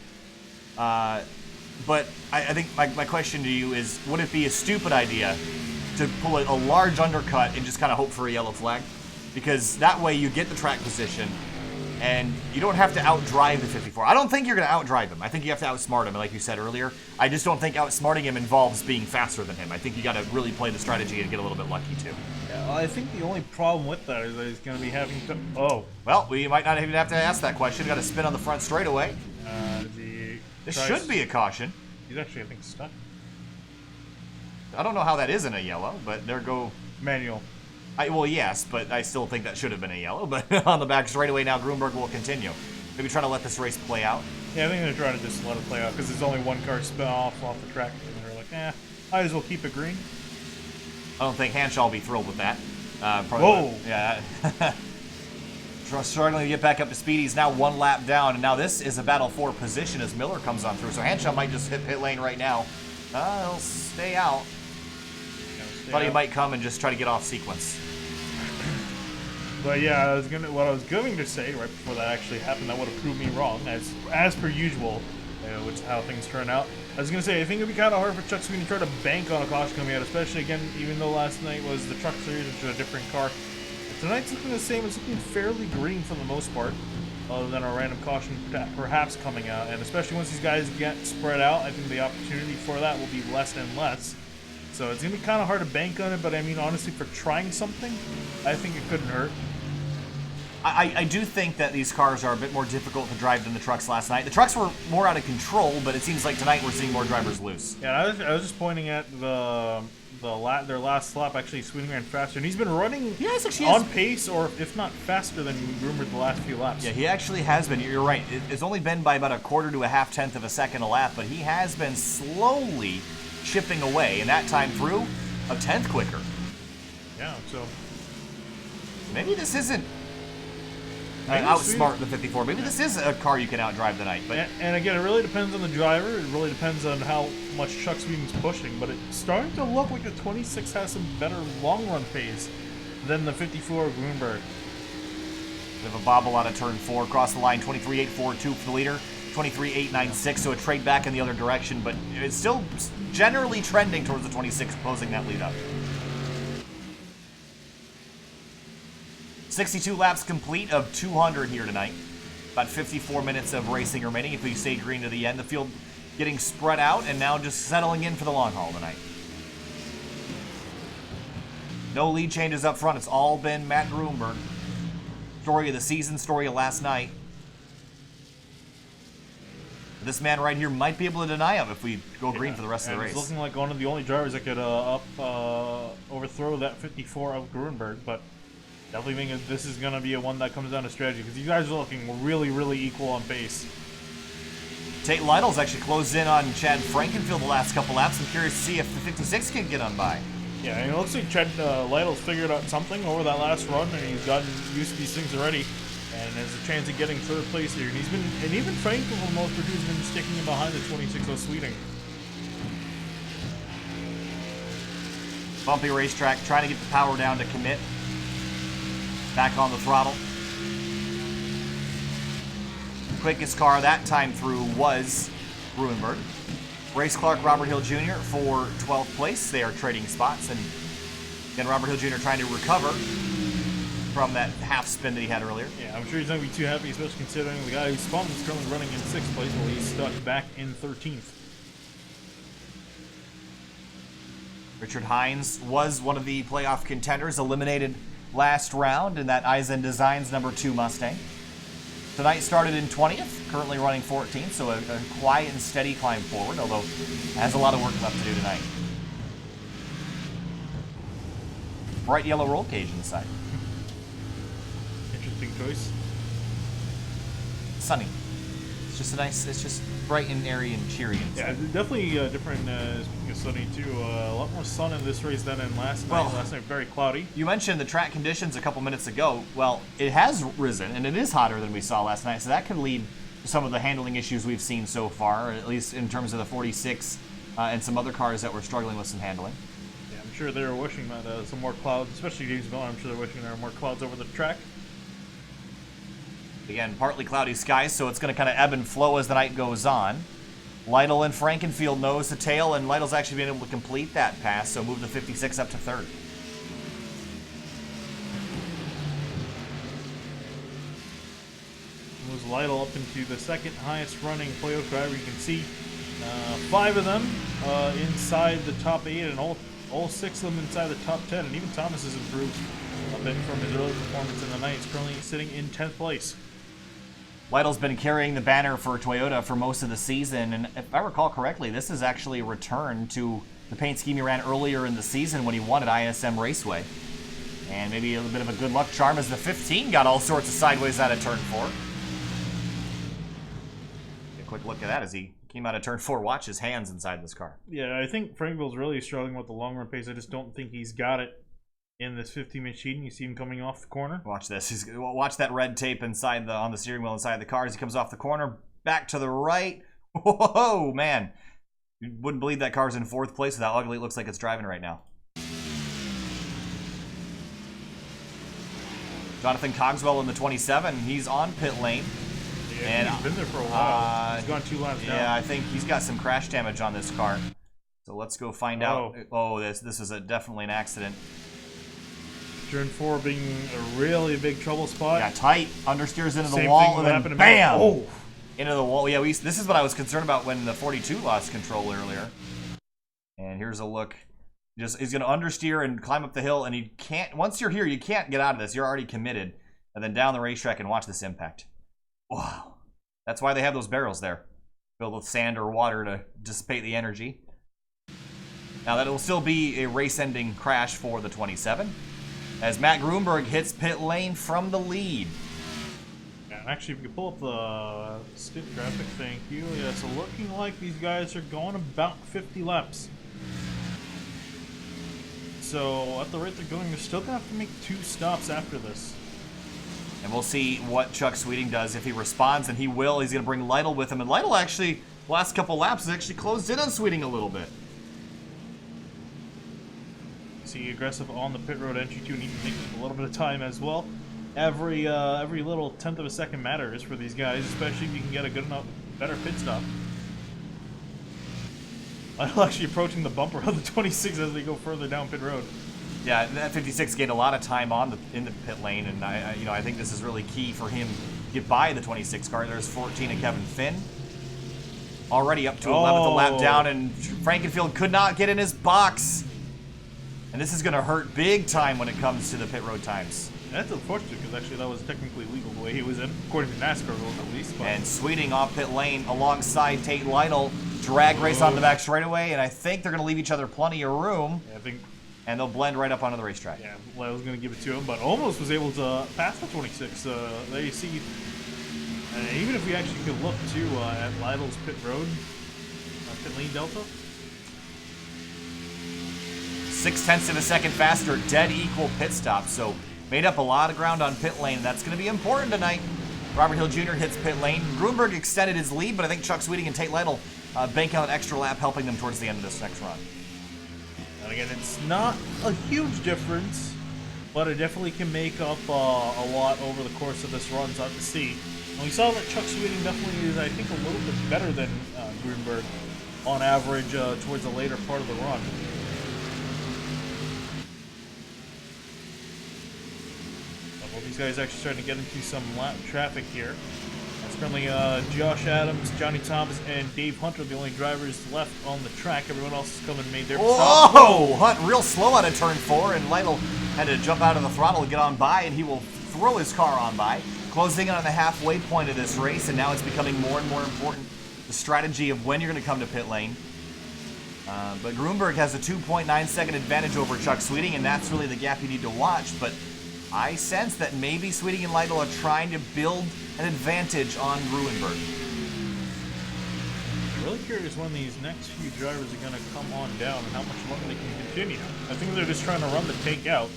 But I think my question to you is, would it be a stupid idea to pull a large undercut and just kind of hope for a yellow flag? Because that way you get the track position and you don't have to outdrive the 54. I don't think you're going to outdrive him. I think you have to outsmart him, like you said earlier. I just don't think outsmarting him involves being faster than him. I think you got to really play the strategy and get a little bit lucky too. Yeah, well, I think the only problem with that is that he's going to be having to... Oh. Well, we might not even have to ask that question. Got to spin on the front straightaway. This should be a caution. He's actually, I think, stuck. I don't know how that isn't a yellow, but there go... Manual. Well, yes, but I still think that should have been a yellow. But on the back straightaway now, Grunberg will continue. Maybe trying to let this race play out. Yeah, I think they're trying to just let it play out because there's only one car spin off the track. And they're like, might as well keep it green. I don't think Hanshaw will be thrilled with that. Whoa! Yeah. Struggling to get back up to speed. He's now one lap down, and now this is a battle for position as Miller comes on through. So Hanshaw might just hit pit lane right now. He'll stay out. Thought he might come and just try to get off sequence. But yeah, what I was going to say right before that actually happened, that would have proved me wrong, as per usual, which is how things turn out. I was going to say, I think it'd be kind of hard for Chuck Sweeney to try to bank on a caution coming out, especially again, even though last night was the Truck Series, which is a different car. Tonight's looking the same. It's looking fairly green for the most part, other than a random caution perhaps coming out. And especially once these guys get spread out, I think the opportunity for that will be less and less. So it's going to be kind of hard to bank on it, but I mean, honestly, for trying something, I think it couldn't hurt. I do think that these cars are a bit more difficult to drive than the trucks last night. The trucks were more out of control, but it seems like tonight we're seeing more drivers loose. Yeah, I was just pointing at their last lap. Actually, Sweeney ran faster, and he's been running on pace, or if not faster than Groomer the last few laps. Yeah, he actually has been. You're right. It's only been by about a quarter to a half-tenth of a second a lap, but he has been slowly chipping away, and that time through, a tenth quicker. Yeah, so maybe this isn't outsmart the 54. Maybe this is a car you can outdrive tonight. But and again, it really depends on the driver. It really depends on how much Chuck Sweeting's pushing. But it's starting to look like the 26 has some better long-run pace than the 54 Grunberg. Bit of a bobble out of turn 4. Across the line, 23.842 for the leader. 23.896, so a trade back in the other direction, but it's still generally trending towards the 26, closing that lead up. 62 laps complete of 200 here tonight. About 54 minutes of racing remaining if we stay green to the end. The field getting spread out and now just settling in for the long haul tonight. No lead changes up front. It's all been Matt Grunberg. Story of the season, story of last night. This man right here might be able to deny him if we go green for the rest of the race. He's looking like one of the only drivers that could overthrow that 54 of Grunberg, but definitely think this is going to be a one that comes down to strategy because you guys are looking really, really equal on pace. Tate Lytle's actually closed in on Chad Frankenfield the last couple laps. I'm curious to see if the 56 can get on by. Yeah, and it looks like Chad Lytle's figured out something over that last run, and he's gotten used to these things already. And there's a chance of getting third place here. And even Frankenfield, for the most part, has been sticking in behind the 26-0 Sweeting. Bumpy racetrack, trying to get the power down to commit. Back on the throttle. Quickest car that time through was Gruenberg. Race Clark, Robert Hill Jr. for 12th place. They are trading spots, and again, Robert Hill Jr. trying to recover from that half spin that he had earlier. Yeah, I'm sure he's not going to be too happy, especially considering the guy who spun is currently running in 6th place while he's stuck back in 13th. Richard Hines was one of the playoff contenders, eliminated last round in that Eisen Designs #2 Mustang. Tonight started in 20th, currently running 14th, so a quiet and steady climb forward, although has a lot of work left to do tonight. Bright yellow roll cage inside. Interesting choice. Sunny. It's just a nice, it's just bright and airy and cheery inside. Yeah, definitely different, speaking of sunny too, a lot more sun in this race than in last night. Last night very cloudy. You mentioned the track conditions a couple minutes ago. Well, it has risen, and it is hotter than we saw last night, so that could lead to some of the handling issues we've seen so far, at least in terms of the 46 and some other cars that were struggling with some handling. Yeah, I'm sure they're wishing that some more clouds, especially Gainesville, I'm sure they're wishing there are more clouds over the track. Again, partly cloudy skies, so it's going to kind of ebb and flow as the night goes on. Lytle and Frankenfield nose to tail, and Lytle's actually been able to complete that pass, so move the 56 up to 3rd. Moves Lytle up into the 2nd highest running playoff driver. You can see 5 of them inside the top 8, and all 6 of them inside the top 10. And even Thomas has improved a bit from his early performance in the night. He's currently sitting in 10th place. Lytle's been carrying the banner for Toyota for most of the season, and if I recall correctly, this is actually a return to the paint scheme he ran earlier in the season when he won at ISM Raceway. And maybe a little bit of a good luck charm as the 15 got all sorts of sideways out of turn 4. A quick look at that as he came out of turn 4. Watch his hands inside this car. Yeah, I think Frankville's really struggling with the long run pace. I just don't think he's got it in this 50 machine. You see him coming off the corner. Watch this. Watch that red tape inside on the steering wheel inside the car as he comes off the corner, back to the right. Whoa, man! You wouldn't believe that car's in 4th place with how ugly it looks like it's driving right now. Jonathan Cogswell in the 27. He's on pit lane. Yeah, and he's been there for a while. He's gone 2 laps down. Yeah, I think he's got some crash damage on this car. So let's go find out. Oh, this is definitely an accident. Turn 4 being a really big trouble spot. Yeah, tight. Understeers into the Same wall, thing and then bam! Oh. Into the wall. Yeah, this is what I was concerned about when the 42 lost control earlier. And here's a look. He's going to understeer and climb up the hill, and you can't. Once you're here, you can't get out of this. You're already committed. And then down the racetrack and watch this impact. Wow. That's why they have those barrels there, filled with sand or water to dissipate the energy. Now that will still be a race-ending crash for the 27. As Matt Gruenberg hits pit lane from the lead. Yeah, and actually, if you can pull up the stick graphic, thank you. Yeah, so looking like these guys are going about 50 laps. So at the rate they're going, they're still going to have to make 2 stops after this. And we'll see what Chuck Sweeting does. If he responds, and he will, he's going to bring Lytle with him. And Lytle actually, last couple laps, has actually closed in on Sweeting a little bit. See, aggressive on the pit road entry too, need to take a little bit of time as well. Every little 1/10 of a second matters for these guys, especially if you can get a good enough, better pit stop. I'm actually approaching the bumper of the 26 as they go further down pit road. Yeah, that 56 gained a lot of time in the pit lane, and I think this is really key for him to get by the 26 car. There's 14 and Kevin Finn. Already up to 11th lap down, and Frankenfield could not get in his box. And this is going to hurt big time when it comes to the pit road times. That's unfortunate because actually that was technically legal the way he was in, according to NASCAR rules at least. But. And Sweeting off pit lane alongside Tate Lytle. Drag race on the back straightaway, and I think they're going to leave each other plenty of room. Yeah, I think. And they'll blend right up onto the racetrack. Yeah, Lytle's going to give it to him, but almost was able to pass the 26. There you see And even if we actually could look too at Lytle's pit road, pit lane delta. 0.6 of a second faster, dead equal pit stop. So made up a lot of ground on pit lane. That's going to be important tonight. Robert Hill Jr. hits pit lane. Grunberg extended his lead, but I think Chuck Sweeting and Tate Lytle bank out an extra lap, helping them towards the end of this next run. And again, it's not a huge difference, but it definitely can make up a lot over the course of this run. It's hard to see. And we saw that Chuck Sweeting definitely is, I think, a little bit better than Grunberg on average towards the later part of the run. Well, these guys actually starting to get into some lap traffic here. It's currently Josh Adams, Johnny Thomas, and Dave Hunter, the only drivers left on the track. Everyone else has come and made their stop. Whoa! Hunt real slow out of turn 4, and Lytle had to jump out of the throttle to get on by, and he will throw his car on by. Closing in on the halfway point of this race, and now it's becoming more and more important, the strategy of when you're going to come to pit lane. But Grunberg has a 2.9 second advantage over Chuck Sweeting, and that's really the gap you need to watch. But I sense that maybe Sweeting and Lytle are trying to build an advantage on Grunberg. Really curious when these next few drivers are going to come on down and how much longer they can continue. I think they're just trying to run the tank out.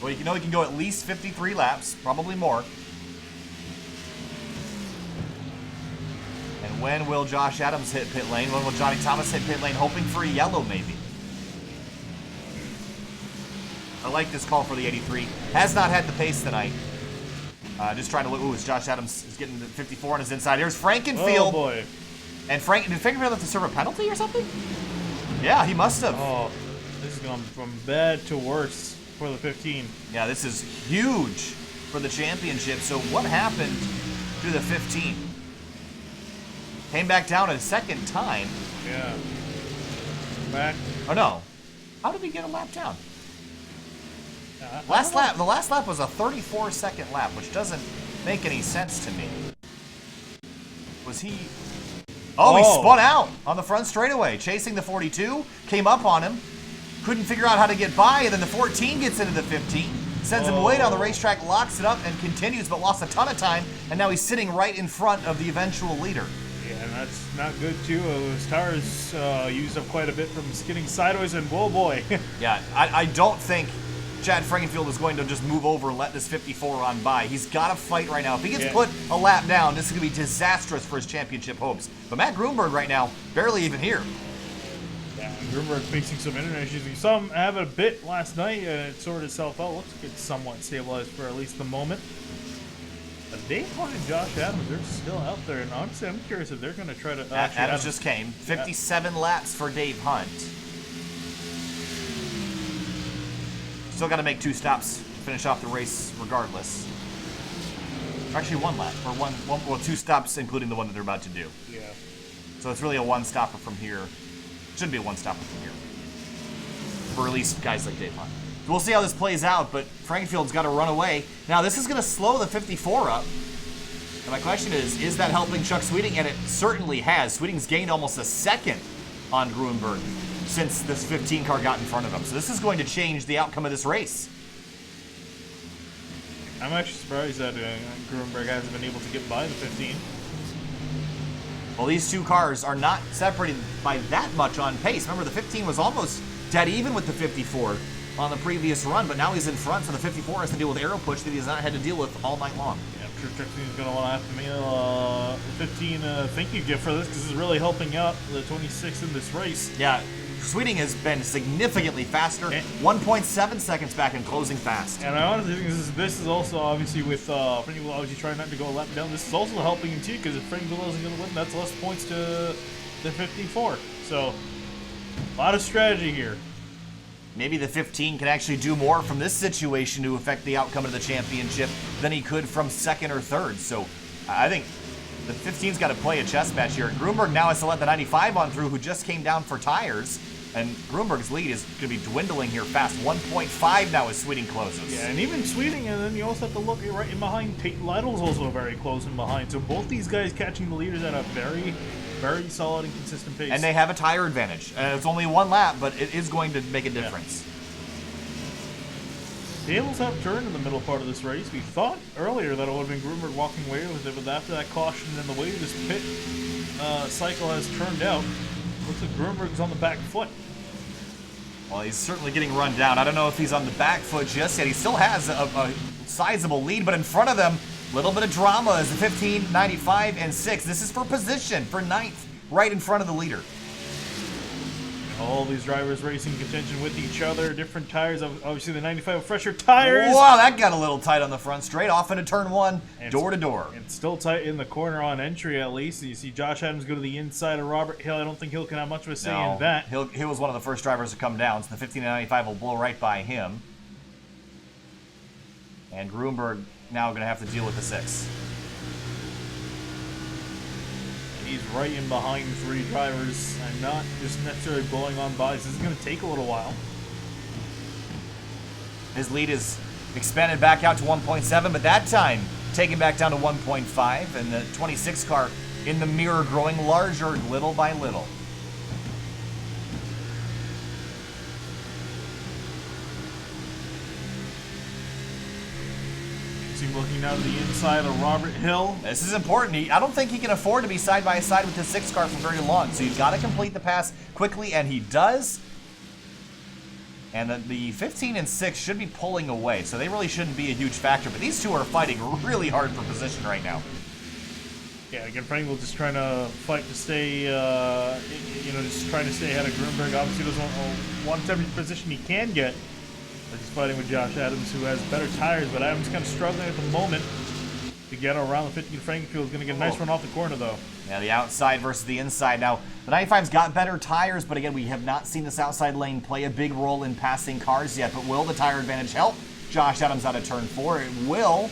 Well, you know he can go at least 53 laps, probably more. And when will Josh Adams hit pit lane? When will Johnny Thomas hit pit lane? Hoping for a yellow, maybe. I like this call for the 83. Has not had the pace tonight. Just trying to look. Ooh, Josh Adams is getting to 54 on his inside. Here's Frankenfield. Oh, boy. And did Frankenfield have to serve a penalty or something? Yeah, he must have. Oh, this is going from bad to worse for the 15. Yeah, this is huge for the championship. So what happened to the 15? Came back down a second time. Yeah. Back. Oh, no. How did he get a lap down? The last lap was a 34-second lap, which doesn't make any sense to me. Was he... Oh, he spun out on the front straightaway, chasing the 42, came up on him, couldn't figure out how to get by, and then the 14 gets into the 15, sends him away down the racetrack, locks it up, and continues, but lost a ton of time, and now he's sitting right in front of the eventual leader. Yeah, and that's not good, too. His tires used up quite a bit from skidding sideways, and whoa, boy. Yeah, I don't think Chad Frankenfield is going to just move over and let this 54 on by. He's got to fight right now. If he gets put a lap down, this is going to be disastrous for his championship hopes. But Matt Grunberg right now, barely even here. Yeah, Grunberg facing some internet issues. We saw him have a bit last night, and it sorted itself out. Looks like it's somewhat stabilized for at least the moment. But Dave Hunt and Josh Adams, they're still out there. And honestly, I'm curious if they're going to try to... Adams just came. 57 laps for Dave Hunt. Still got to make 2 stops to finish off the race regardless. Actually, 1 lap, or 2 stops, including the one that they're about to do. Yeah. So it's really a 1-stopper from here. Shouldn't be a 1-stopper from here. For at least guys like Dave Hunt. So we'll see how this plays out, but Frankenfield's got to run away. Now, this is going to slow the 54 up. And my question is that helping Chuck Sweeting? And it certainly has. Sweeting's gained almost a second on Grunberg since this 15 car got in front of him. So this is going to change the outcome of this race. I'm actually surprised that Grunberg hasn't been able to get by the 15. Well, these 2 cars are not separated by that much on pace. Remember, the 15 was almost dead even with the 54 on the previous run, but now he's in front, so the 54 has to deal with aero push that he's not had to deal with all night long. Yeah, I'm sure Chuck Sweeting's going to want to have to mail the 15 thank you gift for this, because this is really helping out the 26 in this race. Yeah. Sweeting has been significantly faster, 1.7 seconds back and closing fast. And I honestly think this is also obviously with Frankenfield obviously trying not to go a lap down. This is also helping him too, because if Frankenfield isn't going to win, that's less points to the 54. So a lot of strategy here. Maybe the 15 can actually do more from this situation to affect the outcome of the championship than he could from 2nd or 3rd. So I think the 15's got to play a chess match here. Grunberg now has to let the 95 on through, who just came down for tires. And Grunberg's lead is going to be dwindling here fast. 1.5 now as Sweeting closes. Yeah, and even Sweeting, and then you also have to look right in behind. Tate Lytle's also very close in behind. So both these guys catching the leaders at a very, very solid and consistent pace. And they have a tire advantage. It's only 1 lap, but it is going to make a difference. tables have turned in the middle part of this race. We thought earlier that it would have been Grunberg walking away with it, but after that caution and the way this pit cycle has turned out, looks like Grunberg's on the back foot. Well, he's certainly getting run down. I don't know if he's on the back foot just yet. He still has a sizable lead, but in front of them, a little bit of drama is the 15, 95, and 6. This is for position, for 9th, right in front of the leader. All these drivers racing contention with each other, different tires. Obviously, the 95 with fresher tires. Wow, that got a little tight on the front straight, off into turn 1, door to door. It's still tight in the corner on entry, at least. You see Josh Adams go to the inside of Robert Hill. I don't think Hill can have much of a say in that. Hill was one of the first drivers to come down, so the 15 and 95 will blow right by him. And Grunberg now going to have to deal with the 6. He's right in behind 3 drivers and not just necessarily blowing on bodies. This is going to take a little while. His lead is expanded back out to 1.7, but that time taken back down to 1.5, and the 26 car in the mirror growing larger little by little. Looking now to the inside of Robert Hill. This is important. I don't think he can afford to be side by side with the 6 car for very long, so you've got to complete the pass quickly, and he does. And the 15 and 6 should be pulling away, so they really shouldn't be a huge factor, but these two are fighting really hard for position right now. Yeah, again, Frankel just trying to fight to stay, just trying to stay ahead of Grunberg. Obviously, doesn't want every position he can get. But he's fighting with Josh Adams, who has better tires, but Adams kind of struggling at the moment to get around the 15. Frankenfield is going to get a nice run off the corner, though. Yeah, the outside versus the inside. Now, the 95's got better tires, but again, we have not seen this outside lane play a big role in passing cars yet. But will the tire advantage help Josh Adams out of turn 4? It will.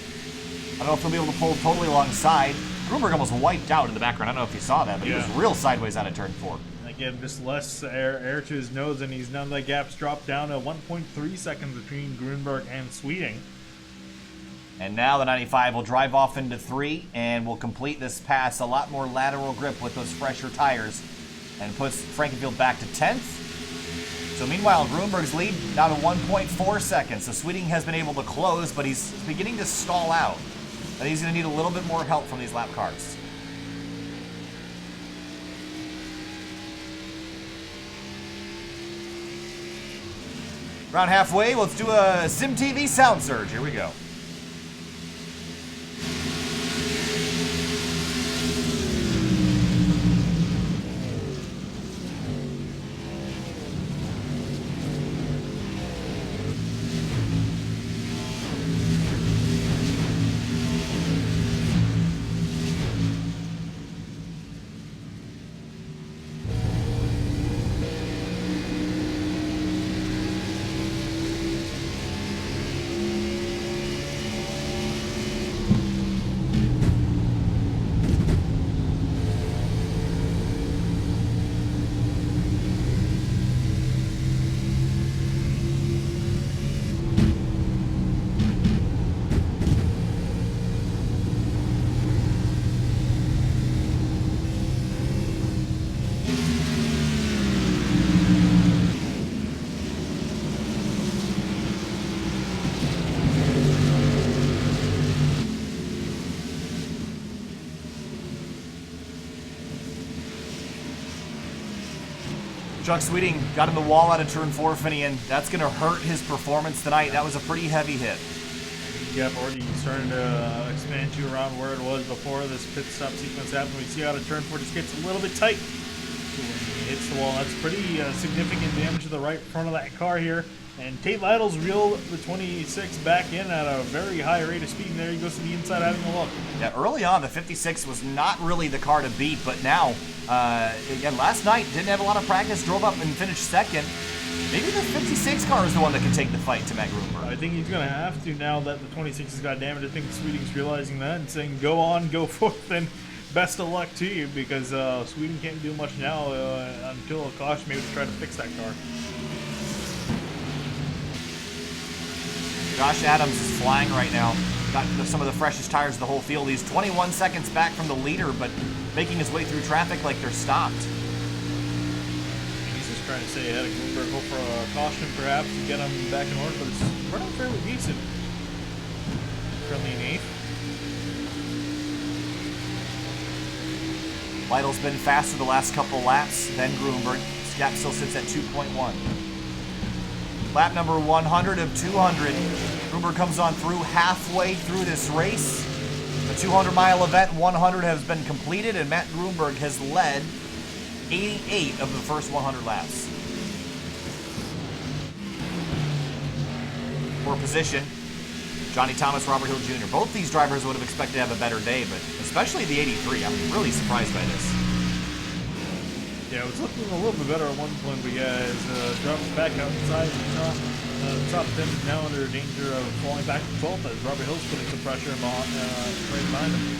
I don't know if he'll be able to pull totally alongside. Grunberg almost wiped out in the background. I don't know if you saw that, but he was real sideways out of turn 4. Again, just less air to his nose, and he's now that gap's dropped down to 1.3 seconds between Grunberg and Sweeting. And now the 95 will drive off into 3 and will complete this pass. A lot more lateral grip with those fresher tires and puts Frankenfield back to 10th. So meanwhile, Grunberg's lead now to 1.4 seconds. So Sweeting has been able to close, but he's beginning to stall out. And he's going to need a little bit more help from these lap cars. Around halfway, let's do a SimTV sound surge. Here we go. Chuck Sweeting got in the wall out of turn 4, Finian. That's going to hurt his performance tonight. That was a pretty heavy hit. Gap already starting to expand you around where it was before this pit stop sequence happened. We see out of turn 4 just gets a little bit tight. When he hits the wall, that's pretty significant damage to the right front of that car here. And Tate Lytle's reeled the 26 back in at a very high rate of speed, and there he goes to the inside having a look. Yeah, early on, the 56 was not really the car to beat, but now, again, last night, didn't have a lot of practice, drove up and finished second. Maybe the 56 car is the one that can take the fight to Matt Grunberg. I think he's going to have to now that the 26 has got damaged. I think Sweeting's realizing that and saying, go on, go forth, and best of luck to you, because Sweeting can't do much now until a caution maybe to try to fix that car. Josh Adams is flying right now. Got some of the freshest tires of the whole field. He's 21 seconds back from the leader, but making his way through traffic like they're stopped. He's just trying to stay ahead of Grunberg, hope for a caution perhaps to get him back in order, but it's running fairly decent. Currently in 8th. Lytle's been faster the last couple laps than Grunberg. His gap still sits at 2.1. Lap number 100 of 200. Grunberg comes on through halfway through this race. The 200-mile event, 100 has been completed, and Matt Grunberg has led 88 of the first 100 laps. For position, Johnny Thomas, Robert Hill Jr. Both these drivers would have expected to have a better day, but especially the 83. I'm really surprised by this. Yeah, it was looking a little bit better at one point, but yeah, as dropped back outside the top 10 is now under danger of falling back to 12th as Robert Hill's putting some pressure right behind him.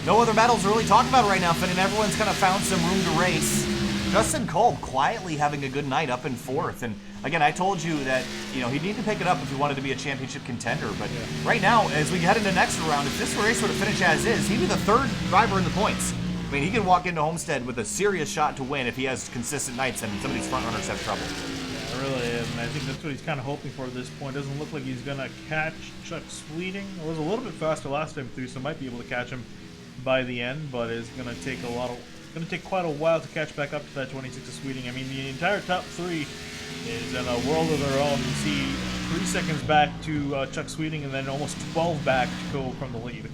No other battles to really talk about right now, Finn, and everyone's kind of found some room to race. Justin Kolb quietly having a good night up in 4th, and again, I told you that he'd need to pick it up if he wanted to be a championship contender. But right now, as we head into next round, if this race were to finish as is, he'd be the 3rd driver in the points. I mean, he can walk into Homestead with a serious shot to win if he has consistent nights, and some of these front runners have trouble. Yeah, really, and I think that's what he's kind of hoping for at this point. Doesn't look like he's gonna catch Chuck Sweeting. It was a little bit faster last time through, so might be able to catch him by the end, but it's gonna take quite a while to catch back up to that 26 of Sweeting. I mean, the entire top 3 is in a world of their own. You see 3 seconds back to Chuck Sweeting, and then almost 12 back to go from the lead.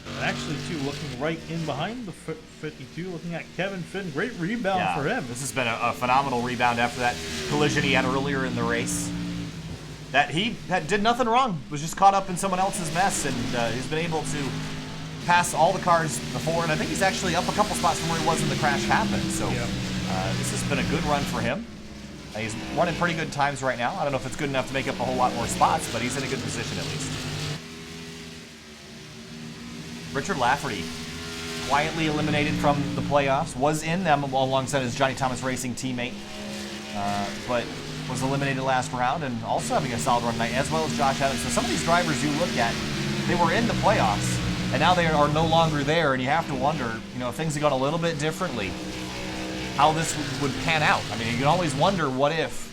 And actually, too, looking right in behind the 52, looking at Kevin Finn. Great rebound for him. This has been a phenomenal rebound after that collision he had earlier in the race. That he did nothing wrong, was just caught up in someone else's mess, and he's been able to pass all the cars before, and I think he's actually up a couple spots from where he was when the crash happened. So this has been a good run for him. He's running pretty good times right now. I don't know if it's good enough to make up a whole lot more spots, but he's in a good position at least. Richard Lafferty, quietly eliminated from the playoffs, was in them alongside his Johnny Thomas Racing teammate, but was eliminated last round, and also having a solid run tonight, as well as Josh Adams. So some of these drivers you look at, they were in the playoffs, and now they are no longer there, and you have to wonder, if things had gone a little bit differently, how this would pan out. I mean, you can always wonder what if,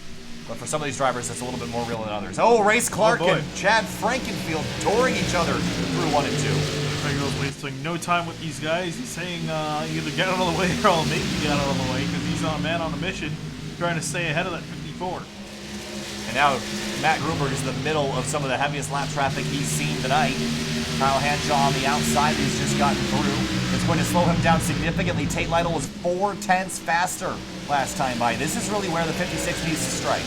but for some of these drivers, that's a little bit more real than others. Oh, Race Clark and Chad Frankenfield touring each other through 1 and 2. Frankenfield's wasting no time with these guys. He's saying either get out of the way or I'll make you get out of the way, because he's on man on a mission trying to stay ahead of that 54. And now Matt Grunberg is in the middle of some of the heaviest lap traffic he's seen tonight. Kyle Hanshaw on the outside, he's just gotten through. It's going to slow him down significantly. Tate Lytle was 4/10 faster last time by. This is really where the 56 needs to strike.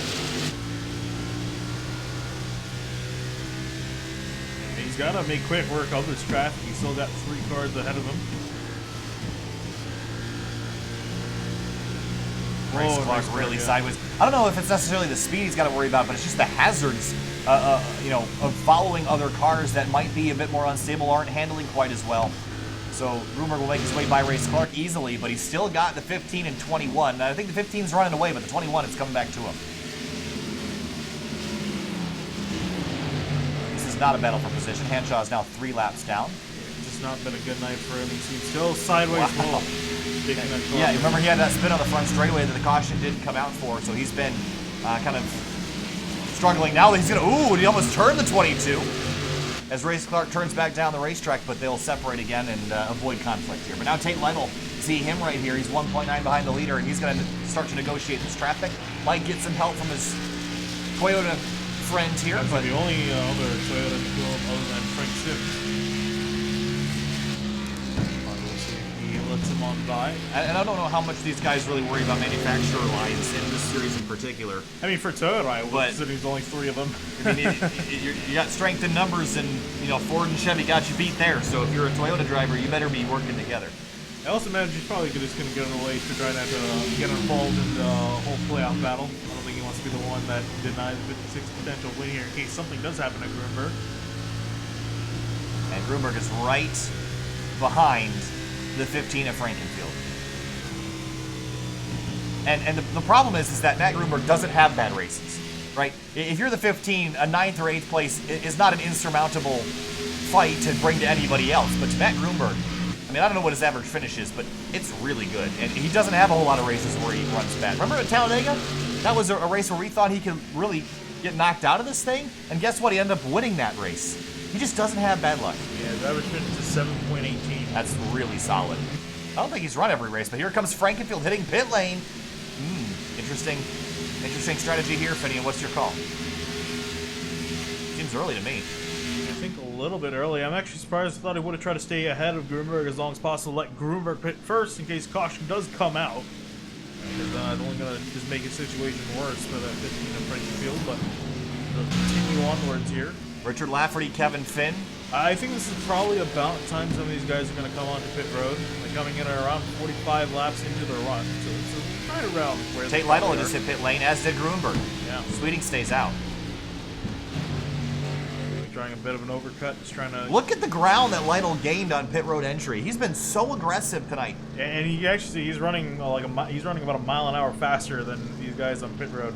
He's got to make quick work of this traffic. He's still got 3 cars ahead of him. Race Clark really sideways. I don't know if it's necessarily the speed he's got to worry about, but it's just the hazards, of following other cars that might be a bit more unstable, aren't handling quite as well. So Grunberg will make his way by Race Clark easily, but he's still got the 15 and 21. Now, I think the 15's running away, but the 21 is coming back to him. This is not a battle for position. Hanshaw is now 3 laps down. It's just not been a good night for him. He's still sideways. Wow. Yeah, you remember he had that spin on the front straightaway that the caution didn't come out for, so he's been kind of struggling. Now he's he almost turned the 22 as Race Clark turns back down the racetrack, but they'll separate again and avoid conflict here. But now Tate Lytle, see him right here. He's 1.9 behind the leader, and he's going to start to negotiate this traffic. Might get some help from his Toyota friend here. That's but the only other Toyota other than Frank Sims. Lets him on by. And I don't know how much these guys really worry about manufacturer lines in this series in particular. I mean, for Toyota, there's only 3 of them. I mean, you got strength in numbers, and Ford and Chevy got you beat there. So if you're a Toyota driver, you better be working together. I also imagine he's probably just going to get in the way to try not to get involved in the whole playoff battle. I don't think he wants to be the one that denies the 56 potential win here in case something does happen to Grunberg. And Grunberg is right behind the 15 of Frankenfield. And the problem is that Matt Grunberg doesn't have bad races, right? If you're the 15, a 9th or 8th place is not an insurmountable fight to bring to anybody else. But to Matt Grunberg, I I mean, I don't know what his average finish is, but it's really good. And he doesn't have a whole lot of races where he runs bad. Remember at Talladega? That was a race where we thought he could really get knocked out of this thing. And guess what? He ended up winning that race. He just doesn't have bad luck. Yeah, his average finish is 7.18. That's really solid. I don't think he's run every race, but here comes Frankenfield hitting pit lane. Interesting strategy here, Finian. What's your call? Seems early to me. I think a little bit early. I'm actually surprised. I thought he would have tried to stay ahead of Grunberg as long as possible. Let Grunberg pit first in case caution does come out. Because it's only going to just make his situation worse for that 15 of Frankenfield. But we'll continue onwards here. Richard Lafferty, Kevin Finn. I think this is probably about time some of these guys are going to come onto pit road. They're coming in at around 45 laps into their run. So it's right around where Tate Lytle just hit pit lane, as did Grunberg. Yeah. Sweeting stays out. Trying a bit of an overcut, just trying to... Look at the ground that Lytle gained on pit road entry. He's been so aggressive tonight. And he actually, he's running he's running about a mile an hour faster than these guys on pit road.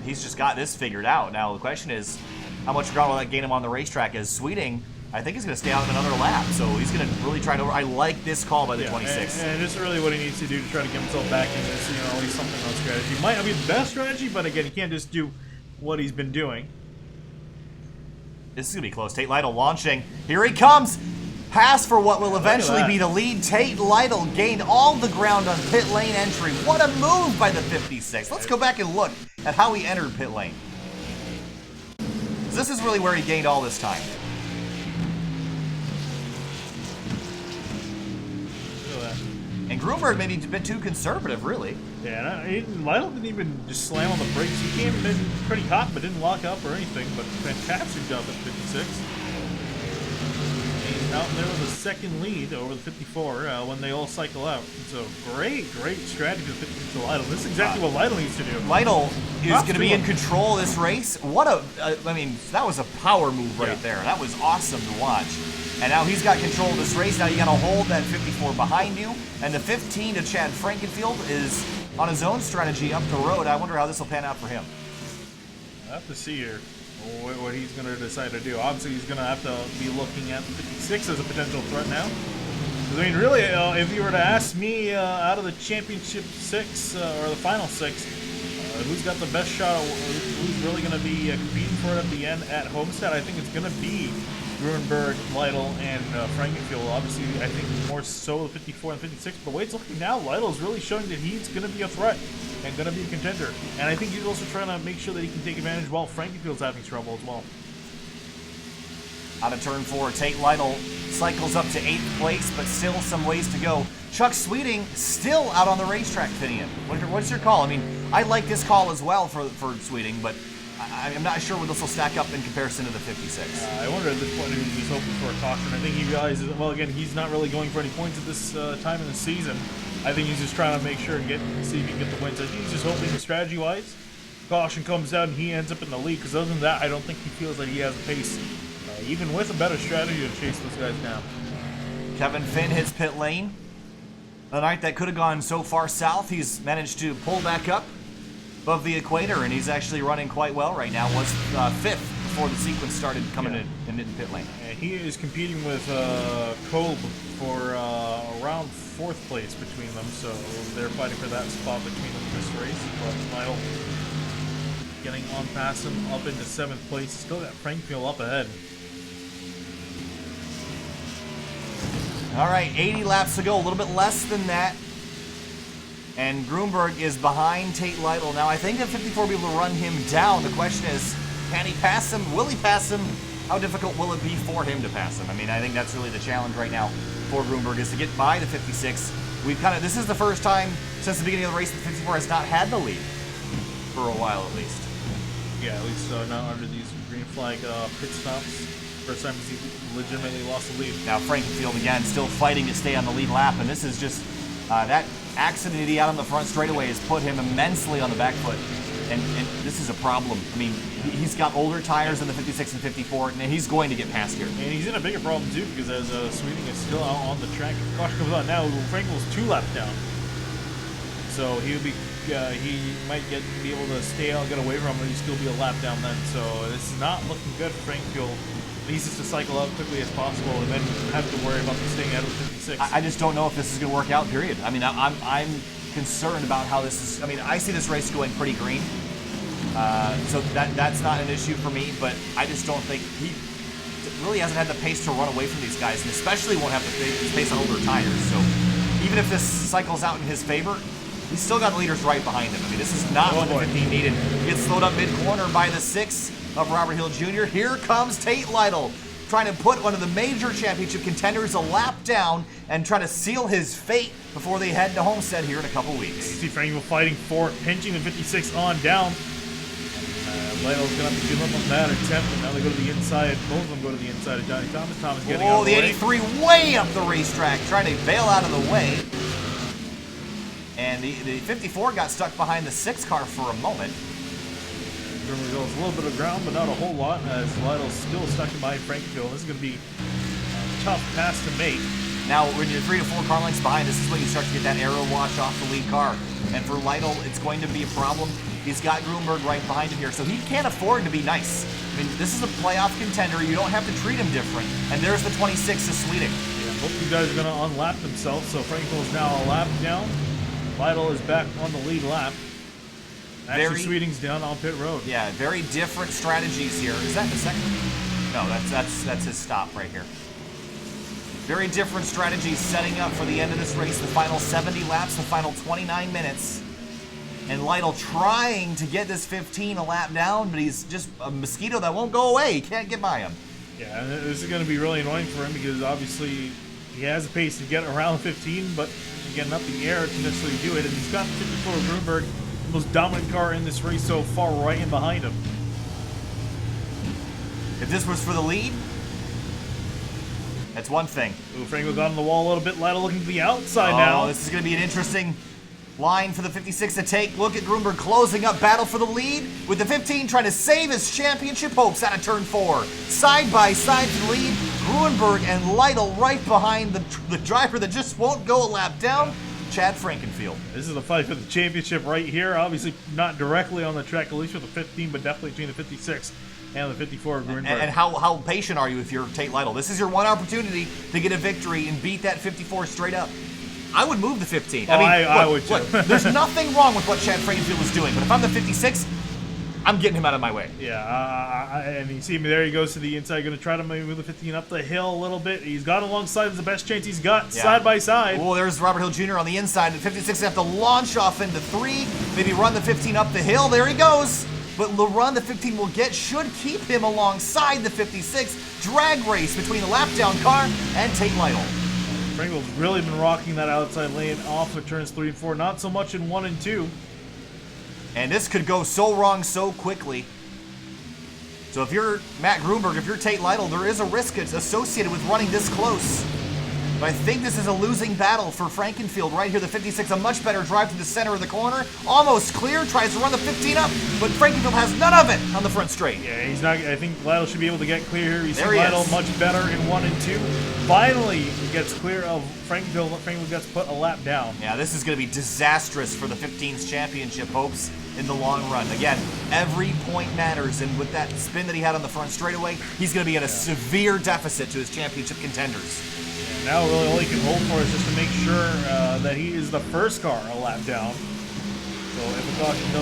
He's just got this figured out. Now the question is, how much ground will that gain him on the racetrack? As Sweeting, I think he's going to stay out in another lap, so he's going to really try to... I like this call by the 26. And this is really what he needs to do to try to get himself back in this, at least something on strategy. Might not be the best strategy, but again, he can't just do what he's been doing. This is going to be close. Tate Lytle launching. Here he comes. Pass for what will eventually be the lead. Tate Lytle gained all the ground on pit lane entry. What a move by the 56. Let's go back and look at how he entered pit lane. This is really where he gained all this time. And Grunberg maybe a bit too conservative, really. Yeah, Lytle didn't even just slam on the brakes. He came in pretty hot, but didn't lock up or anything. But fantastic job at 56. He's out there with a second lead over the 54 when they all cycle out. So great strategy for Lytle. This is exactly what Lytle needs to do. Lytle is going to be in control of this race. What a, I mean, that was a power move right there. That was awesome to watch. And now he's got control of this race. Now you got to hold that 54 behind you. And the 15 to Chad Frankenfield is on his own strategy up the road. I wonder how this will pan out for him. I have to see here what he's going to decide to do. Obviously, he's going to have to be looking at 56 as a potential threat now. I mean, really, if you were to ask me out of the championship 6 or the final 6, who's got the best shot, who's really going to be competing for it at the end at Homestead, I think it's going to be Grunberg, Lytle, and Frankenfield. Obviously, I think more so the 54 and 56. But the way it's looking now, Lytle's really showing that he's going to be a threat and going to be a contender. And I think he's also trying to make sure that he can take advantage while Frankenfield's having trouble as well. Out of turn 4, Tate Lytle cycles up to 8th place, but still some ways to go. Chuck Sweeting still out on the racetrack, Finian. What's your call? I mean, I like this call as well for Sweeting, but I'm not sure where this will stack up in comparison to the 56. I wonder at this point if he's hoping for a caution. I think he realizes, well, again, he's not really going for any points at this time in the season. I think he's just trying to make sure and see if he can get the wins. I think he's just hoping strategy-wise, caution comes out and he ends up in the lead. Because other than that, I don't think he feels like he has the pace, even with a better strategy, to chase those guys down. Kevin Finn hits pit lane. A night that could have gone so far south, he's managed to pull back up above the equator, and he's actually running quite well right now. Was 5th before the sequence started coming in pit lane. And he is competing with Kolb for around 4th place between them, so they're fighting for that spot between them in this race. But Lytle getting on past him up into 7th place. Still got Frankfield up ahead. All right, 80 laps to go, a little bit less than that. And Grunberg is behind Tate Lytle. Now, I think that 54 will be able to run him down. The question is, can he pass him? Will he pass him? How difficult will it be for him to pass him? I mean, I think that's really the challenge right now for Grunberg, is to get by the 56. This is the first time since the beginning of the race that 54 has not had the lead for a while, at least. Yeah, at least not under these green flag pit stops. First time he's legitimately lost the lead. Now Frankenfield again still fighting to stay on the lead lap, and this is just that accident he had on the front straightaway has put him immensely on the back foot, and this is a problem. I mean, he's got older tires than the 56 and 54, and he's going to get past here. And he's in a bigger problem too, because as Sweeting is still out on the track, caution comes out now. Frankel's 2 laps down, so he'll be he might be able to stay out, get away from him, and he'd still be a lap down then. So this is not looking good for Frankfield. Needs us to cycle out quickly as possible, and then have to worry about staying out of the 56. I just don't know if this is going to work out. Period. I mean, I'm concerned about how this is. I mean, I see this race going pretty green, so that's not an issue for me. But I just don't think he really hasn't had the pace to run away from these guys, and especially won't have the pace on older tires. So even if this cycles out in his favor, he's still got the leaders right behind him. I mean, this is not what the 15 needed. He gets slowed up mid-corner by the 6 of Robert Hill Jr. Here comes Tate Lytle, trying to put one of the major championship contenders a lap down and try to seal his fate before they head to Homestead here in a couple weeks. You see Frankville fighting for pinching the 56 on down. Lytle's going to have to give up on that attempt, and now they go to the inside. Both of them go to the inside of Johnny Thomas. Thomas getting out of the way. The 83 way up the racetrack, trying to bail out of the way. And the 54 got stuck behind the 6 car for a moment. Germany goes a little bit of ground, but not a whole lot, as Lytle's still stuck behind Frankville. This is going to be a tough pass to make. Now, when you're 3 to 4 car lengths behind, this is when you start to get that aero wash off the lead car. And for Lytle, it's going to be a problem. He's got Grunberg right behind him here, so he can't afford to be nice. I mean, this is a playoff contender. You don't have to treat him different. And there's the 26 of Sweeting. Yeah, both you guys are going to unlap themselves, so Frankville is now a lap down. Lytle is back on the lead lap. Actually, Sweeting's down on pit road. Yeah, very different strategies here. Is that the second? No, that's his stop right here. Very different strategies setting up for the end of this race. The final 70 laps, the final 29 minutes. And Lytle trying to get this 15 a lap down, but he's just a mosquito that won't go away. He can't get by him. Yeah, and this is going to be really annoying for him because obviously he has a pace to get around 15, but again, not the air to necessarily do it. And he's got 54 Grunberg, the most dominant car in this race so far, right in behind him. If this was for the lead, that's one thing. Ooh, Franco got on the wall a little bit. Lytle looking to the outside now. This is going to be an interesting line for the 56 to take. Look at Grunberg closing up battle for the lead with the 15 trying to save his championship hopes out of turn 4. Side by side to the lead, Grunberg and Lytle right behind the driver that just won't go a lap down, Chad Frankenfield. This is the fight for the championship right here. Obviously not directly on the track, at least with the 15, but definitely between the 56 and the 54 Grunberg. And how patient are you if you're Tate Lytle? This is your one opportunity to get a victory and beat that 54 straight up. I would move the 15. I would too. Look, there's nothing wrong with what Chad Frankenfield was doing, but if I'm the 56, I'm getting him out of my way. Yeah, and you see him there. He goes to the inside, going to try to move the 15 up the hill a little bit. He's got alongside. It's the best chance he's got, side by side. Oh, there's Robert Hill Jr. on the inside. The 56 have to launch off into 3, maybe run the 15 up the hill. There he goes. But the run the 15 will get should keep him alongside the 56. Drag race between the lap down car and Tate Lytle. Frankville's really been rocking that outside lane off of turns 3 and 4. Not so much in 1 and 2. And this could go so wrong so quickly. So if you're Matt Grunberg, if you're Tate Lytle, there is a risk associated with running this close. But I think this is a losing battle for Frankenfield right here. The 56, a much better drive to the center of the corner. Almost clear, tries to run the 15 up, but Frankenfield has none of it on the front straight. Yeah, he's not. I think Lytle should be able to get clear here. You see There he Lytle is. much better in 1 and 2. Finally, he gets clear of Frankenfield. Frankenfield gets put a lap down. Yeah, this is going to be disastrous for the 15's championship hopes in the long run. Again, every point matters, and with that spin that he had on the front straightaway, he's going to be at a severe deficit to his championship contenders. Now really all he can hope for is just to make sure that he is the first car a lap down. So if a caution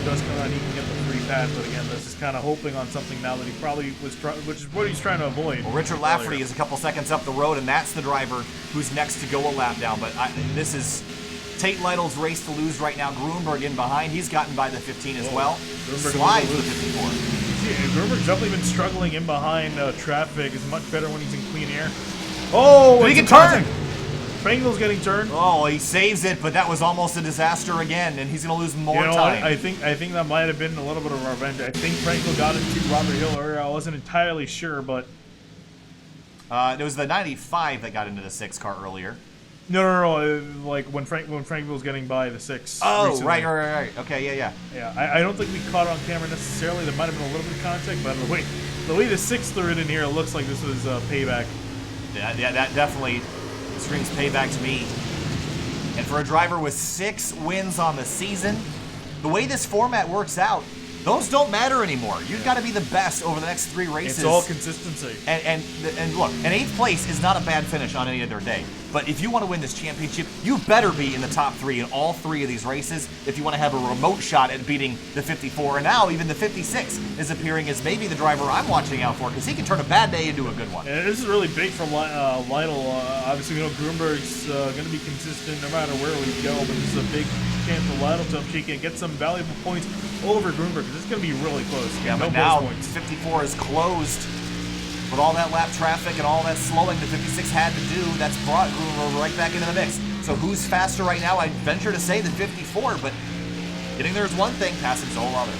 does come out, he can get the free pass. But again, this is kind of hoping on something now that he probably was which is what he's trying to avoid. Well, Richard Lafferty is a couple seconds up the road, and that's the driver who's next to go a lap down. But this is Tate Lytle's race to lose right now. Grunberg in behind. He's gotten by the 15 as well. Slides with the 54. Yeah, Grunberg's definitely been struggling in behind traffic. Is much better when he's in clean air. Oh, he can turn. Frankel's getting turned. Oh, he saves it, but that was almost a disaster again, and he's going to lose more time. What? I think that might have been a little bit of revenge. I think Frankel got into Robert Hill earlier. I wasn't entirely sure, but it was the 95 that got into the 6 car earlier. No. Like when Frankel was getting by the 6. Oh, recently. right. Okay, yeah. Yeah, I don't think we caught it on camera necessarily. There might have been a little bit of contact, but the way the 6 threw it in here, it looks like this was payback. Yeah, that definitely screams payback to me. And for a driver with 6 wins on the season, the way this format works out, those don't matter anymore. You've got to be the best over the next 3 races. It's all consistency. And look, an 8th place is not a bad finish on any other day. But if you want to win this championship, you better be in the top 3 in all 3 of these races if you want to have a remote shot at beating the 54. And now even the 56 is appearing as maybe the driver I'm watching out for, because he can turn a bad day into a good one. And this is really big for Lytle. Obviously, we know Grunberg's going to be consistent no matter where we go, but this is a big chance for Lytle to cheek and get some valuable points over Grunberg, because it's going to be really close. Yeah, but now 54 is closed. With all that lap traffic and all that slowing the 56 had to do, that's brought Grunberg right back into the mix. So who's faster right now? I'd venture to say the 54, but getting there is one thing, passing's a whole other.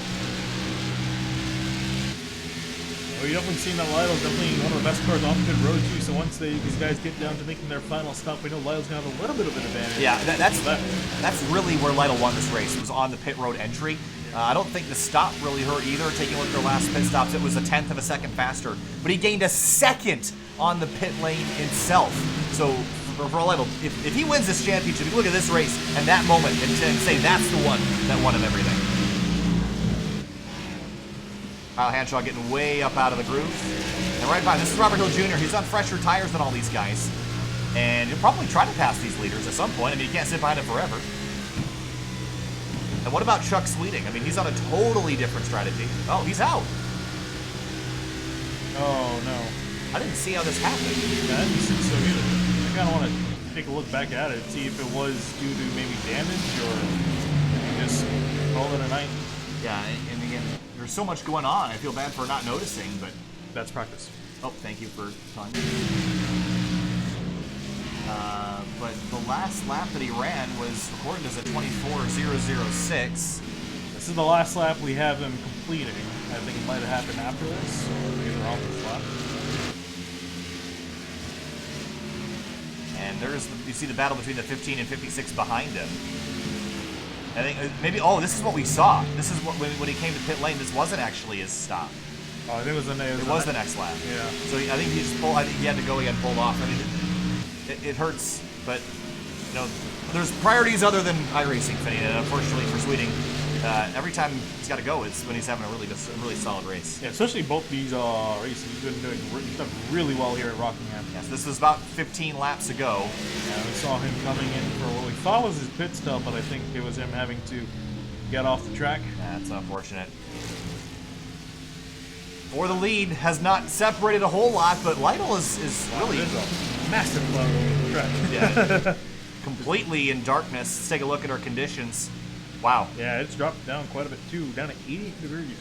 Well, you've definitely seen that Lytle's definitely one of the best cars on pit road too, so once these guys get down to making their final stop, we know Lytle's going to have a little bit of an advantage. Yeah, that's really where Lytle won this race, was on the pit road entry. I don't think the stop really hurt either. Taking a look at their last pit stops, it was a 1/10 of a second faster. But he gained a second on the pit lane itself. So for Lytle, if he wins this championship, you look at this race and that moment and say that's the one that won him everything. Kyle Hanshaw getting way up out of the groove. And right by, this is Robert Hill Jr. He's on fresher tires than all these guys. And he'll probably try to pass these leaders at some point. I mean, you can't sit behind him forever. And what about Chuck Sweeting? I mean, he's on a totally different strategy. Oh, he's out. Oh, no. I didn't see how this happened. Yeah, I didn't see so either. I kind of want to take a look back at it, see if it was due to maybe damage or just call it a night. Yeah, and again, there's so much going on. I feel bad for not noticing, but... That's practice. Oh, thank you for telling me. But the last lap that he ran was recorded as a 24.006. This is the last lap we have him completing. I think it might have happened after this, or either on this lap. And you see the battle between the 15 and 56 behind him. I think maybe, oh, this is what we saw. This is what, when he came to pit lane, this wasn't actually his stop. Oh, I think it was the next lap. Yeah. So I think he had to go again, pulled off. I mean, it hurts, but you know, there's priorities other than iRacing, Finney. And unfortunately for Sweeting, every time he's got to go, it's when he's having a really solid race. Yeah, especially both these races. He's been doing really well here at Rockingham. Yes, this was about 15 laps ago. Yeah, we saw him coming in for what we thought was his pit stop, but I think it was him having to get off the track. That's unfortunate. For the lead, has not separated a whole lot, but Lytle is really a massive cloud over the track. Yeah, completely in darkness. Let's take a look at our conditions. Wow. Yeah, it's dropped down quite a bit too, down to 80 degrees.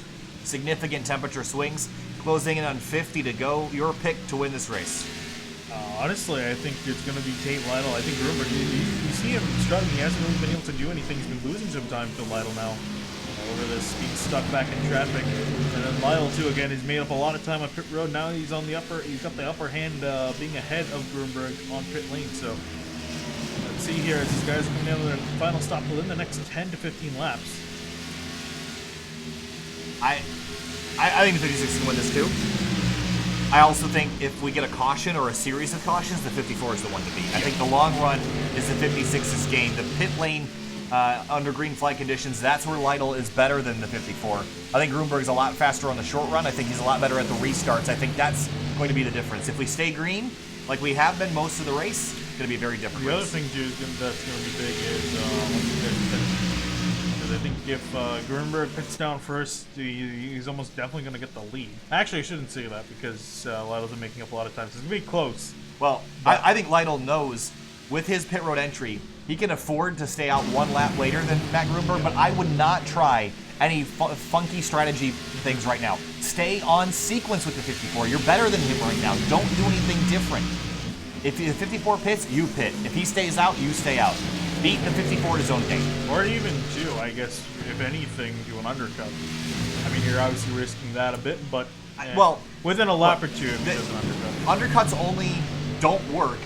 Significant temperature swings, closing in on 50 to go. Your pick to win this race. Honestly, I think it's going to be Tate Lytle. I think Grunberg, you see him struggling. He hasn't really been able to do anything. He's been losing some time to Lytle now. Over this, being stuck back in traffic. And then Lytle too, again, he's made up a lot of time on pit road. Now he's on the he's got the upper hand, being ahead of Grunberg on pit lane. So let's see here as these guys are coming down to their final stop within the next 10 to 15 laps. I think the 56 can win this too. I also think if we get a caution or a series of cautions, the 54 is the one to beat. I think the long run is the 56's game. The pit lane under green flag conditions, that's where Lytle is better than the 54. I think Grunberg's a lot faster on the short run. I think he's a lot better at the restarts. I think that's going to be the difference. If we stay green, like we have been most of the race, it's going to be a very different race. The other thing, too, that's going to be big is because I think if Grunberg pits down first, he's almost definitely going to get the lead. Actually, I shouldn't say that because Lytle's been making up a lot of time, so it's going to be close. Well, I think Lytle knows with his pit road entry, he can afford to stay out one lap later than Matt Grunberg, but I would not try any funky strategy things right now. Stay on sequence with the 54. You're better than him right now. Don't do anything different. If the 54 pits, you pit. If he stays out, you stay out. Beat the 54 at his own game. Or even, too, I guess, if anything, do an undercut. I mean, you're obviously risking that a bit, but well, within a lap or two, if he does an undercut. Undercuts only don't work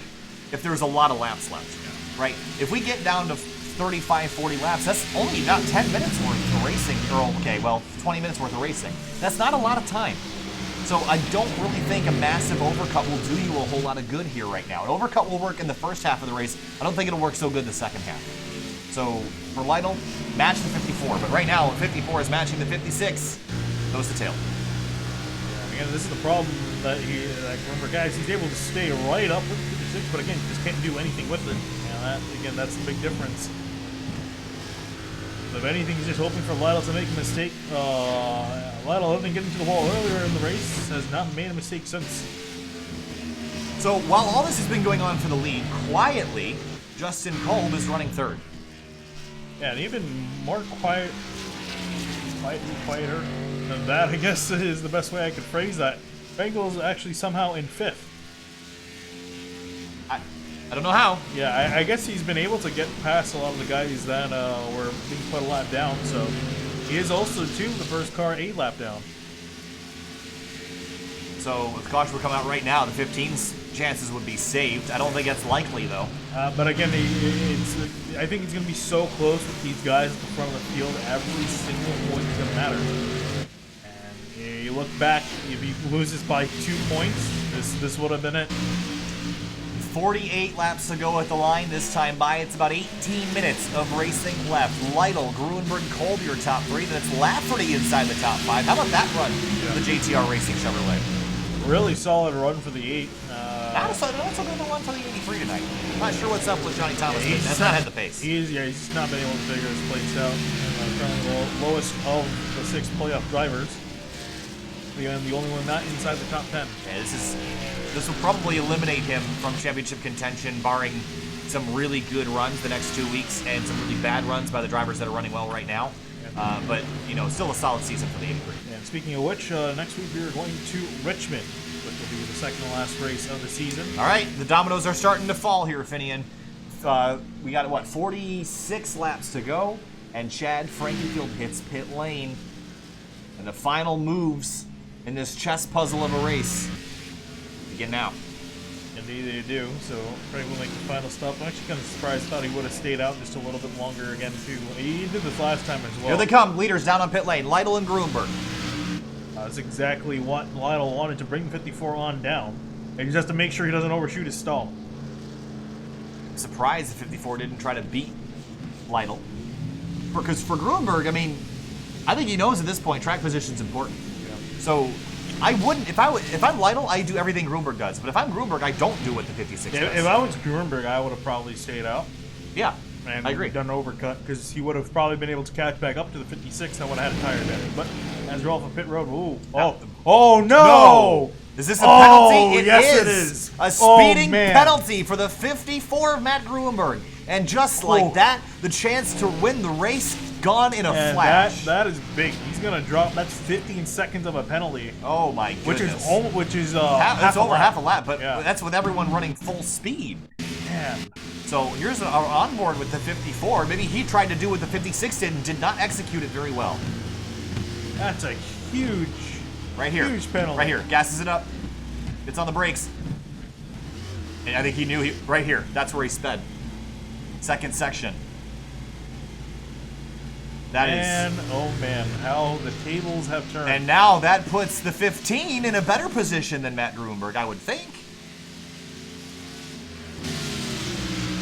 if there's a lot of laps left. Right? If we get down to 35, 40 laps, that's only about 10 minutes worth of racing. Or, okay, well, 20 minutes worth of racing. That's not a lot of time. So I don't really think a massive overcut will do you a whole lot of good here right now. An overcut will work in the first half of the race. I don't think it'll work so good the second half. So for Lytle, match the 54. But right now, 54 is matching the 56. Goes to tail. Yeah, again, this is the problem that remember, guys, he's able to stay right up with the 56, but again, he just can't do anything with it. And that's the big difference. So if anything, he's just hoping for Lytle to make a mistake. Lytle, other than getting to the wall earlier in the race, has not made a mistake since. So while all this has been going on for the lead, quietly, Justin Kolb is running third. Yeah, and even more quieter than that, I guess, is the best way I could phrase that. Bengal's actually somehow in fifth. I don't know how. Yeah, I guess he's been able to get past a lot of the guys that were being put a lap down, so he is also, too, the first car 8 lap down. So if caution would come out right now, the 15's chances would be saved. I don't think that's likely, though. But again, I think it's going to be so close with these guys at the front of the field, every single point is going to matter. And you look back, if he loses by 2 points, this would have been it. 48 laps to go at the line this time by. It's about 18 minutes of racing left. Lytle, Gruenberg, Kolb, your top 3. Then it's Lafferty inside the top 5. How about that run for the JTR Racing Chevrolet? Really solid run for the 8. Not so good of a run for the 83 tonight. Not sure what's up with Johnny Thomas. That's not had the pace. He's just not been able to figure his plates out. And currently the lowest of the 6 playoff drivers. The only one not inside the top 10. Yeah, this will probably eliminate him from championship contention, barring some really good runs the next 2 weeks and some really bad runs by the drivers that are running well right now. But, you know, still a solid season for the 83. And speaking of which, next week we are going to Richmond, which will be the second to last race of the season. All right, the dominoes are starting to fall here, Finian. We got, 46 laps to go, and Chad Frankenfield hits pit lane. And the final moves in this chess puzzle of a race begin now. Indeed they do, so Frank will make the final stop. I'm actually kind of surprised. Thought he would have stayed out just a little bit longer again, too. He did this last time as well. Here they come, leaders down on pit lane, Lytle and Gruenberg. That's exactly what Lytle wanted, to bring 54 on down, and just to make sure he doesn't overshoot his stall. I'm surprised if 54 didn't try to beat Lytle. Because for Gruenberg, I mean, I think he knows at this point track position's important. So I wouldn't, if I'm Lytle, I do everything Gruenberg does. But if I'm Gruenberg, I don't do what the 56 does. If I was Gruenberg, I would have probably stayed out. Yeah, and I agree. Done an overcut, because he would have probably been able to catch back up to the 56 and would have had a tire advantage. But as we're off of pit road, oh no! No! Is this a penalty? Yes, it is. A speeding penalty for the 54 of Matt Gruenberg. And just like that, the chance to win the race gone in a flash. That is big. He's gonna drop. That's 15 seconds of a penalty. Oh my goodness. Which is it's over half a lap, but that's with everyone running full speed. Man. So here's our onboard with the 54. Maybe he tried to do what the 56 did and did not execute it very well. That's a huge, huge penalty. Right here. Gasses it up. Gets on the brakes. And I think he knew right here. That's where he sped. Second section. Oh man, how the tables have turned. And now that puts the 15 in a better position than Matt Gruenberg, I would think.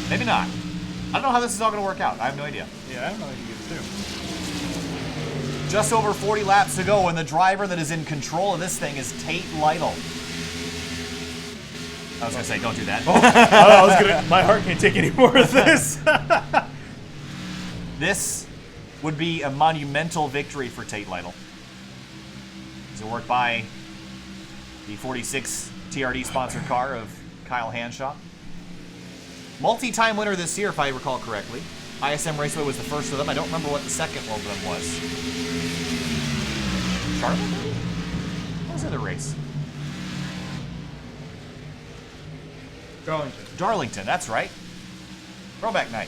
Maybe not. I don't know how this is all going to work out. I have no idea. Yeah, I have no idea too. Just over 40 laps to go, and the driver that is in control of this thing is Tate Lytle. I was going to say, don't do that. My heart can't take any more of this. This would be a monumental victory for Tate Lytle. He's worked by the 46 TRD sponsored car of Kyle Hanshaw. Multi-time winner this year, if I recall correctly. ISM Raceway was the first of them. I don't remember what the second one of them was. Charlotte, maybe? What was the other race? Darlington, that's right. Throwback night.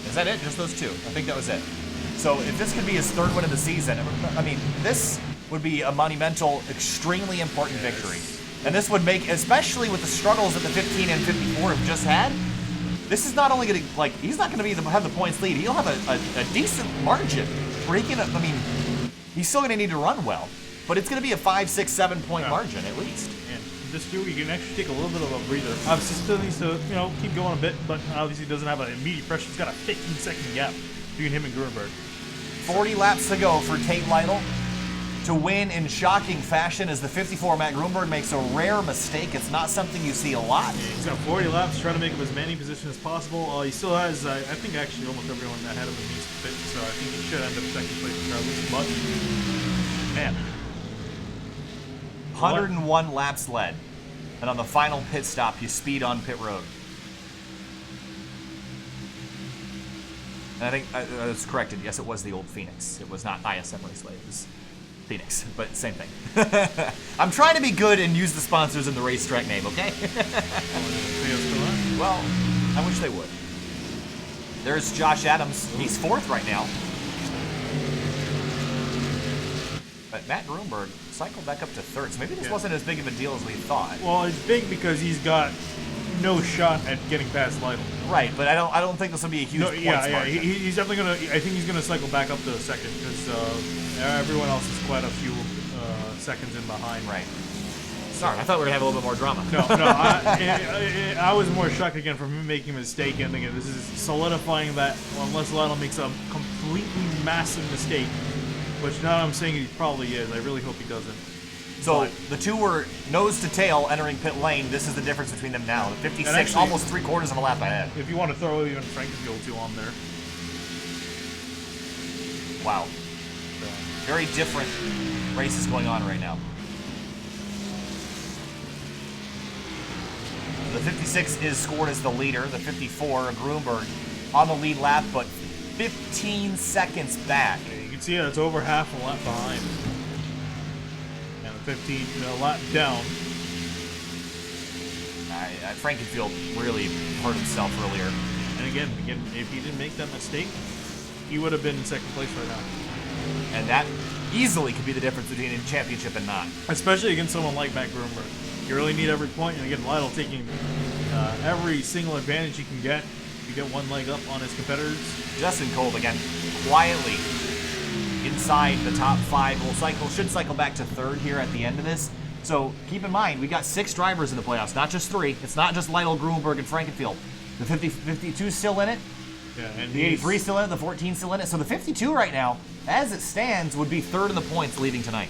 Is that it? Just those two? I think that was it. So if this could be his third win of the season, I mean, this would be a monumental, extremely important victory. And this would make, especially with the struggles that the 15 and 54 have just had, this is not only going to, like, he's not going to have the points lead. He'll have a decent margin where he can, I mean, he's still going to need to run well. but it's going to be a 5, 6, 7 point margin at least. And this too, you can actually take a little bit of a breather. Obviously, still needs to keep going a bit, but obviously doesn't have an immediate pressure. He's got a 15-second gap between him and Gruenberg. 40 laps to go for Tate Lytle to win in shocking fashion as the 54 Matt Gruenberg makes a rare mistake. It's not something you see a lot. Yeah, he's got 40 laps, trying to make up as many positions as possible. He still has, I think, actually almost everyone ahead of him needs to fit, so I think he should end up second place regardless. But, man. 101 laps led. And on the final pit stop, you speed on pit road. And I think it's corrected. Yes, it was the old Phoenix. It was not ISM Raceway. It was Phoenix, but same thing. I'm trying to be good and use the sponsors in the racetrack name, okay? Well, I wish they would. There's Josh Adams. He's fourth right now. But Matt Gruenberg cycled back up to third, so maybe this wasn't as big of a deal as we thought. Well, it's big because he's got no shot at getting past Lytle. Right, but I don't think this will be a huge points margin. He's definitely gonna. I think he's gonna cycle back up to second because everyone else is quite a few seconds in behind. Right. Sorry, I thought we were gonna have a little bit more drama. No. I was more shocked again from him making a mistake, and again, this is solidifying that unless Lytle makes a completely massive mistake, which now I'm saying he probably is. I really hope he doesn't. So the two were nose to tail entering pit lane. This is the difference between them now. The 56, actually, almost 3/4 of a lap ahead. If you want to throw even Frankenfield too on there. Wow. Very different races going on right now. The 56 is scored as the leader. The 54, Gruenberg, on the lead lap, but 15 seconds back. Yeah, you can see it's over half a lap behind. 15 lap down. Frankenfield really hurt himself earlier. And again, if he didn't make that mistake, he would have been in second place right now. And that easily could be the difference between a championship and not. Especially against someone like Matt Gruenberg. You really need every point, and again, Lytle taking every single advantage he can get to get one leg up on his competitors. Justin Kolb again, quietly inside the top 5. Should cycle back to third here at the end of this. So keep in mind, we got 6 drivers in the playoffs, not just 3. It's not just Lytle, Gruenberg, and Frankenfield. The 52 is still in it. Yeah, and the 83 still in it. The 14 still in it. So the 52 right now, as it stands, would be third in the points leaving tonight.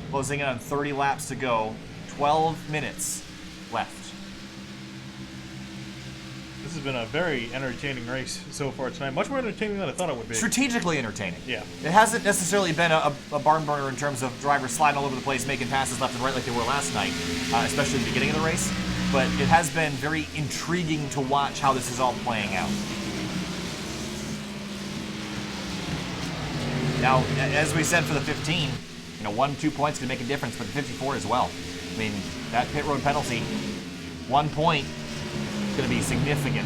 Closing in on 30 laps to go. 12 minutes left. This has been a very entertaining race so far tonight. Much more entertaining than I thought it would be. Strategically entertaining. Yeah. It hasn't necessarily been a barn burner in terms of drivers sliding all over the place, making passes left and right like they were last night, especially at the beginning of the race. But it has been very intriguing to watch how this is all playing out. Now, as we said for the 15, 1-2 points can make a difference, but the 54 as well. I mean, that pit road penalty, 1 point, is going to be significant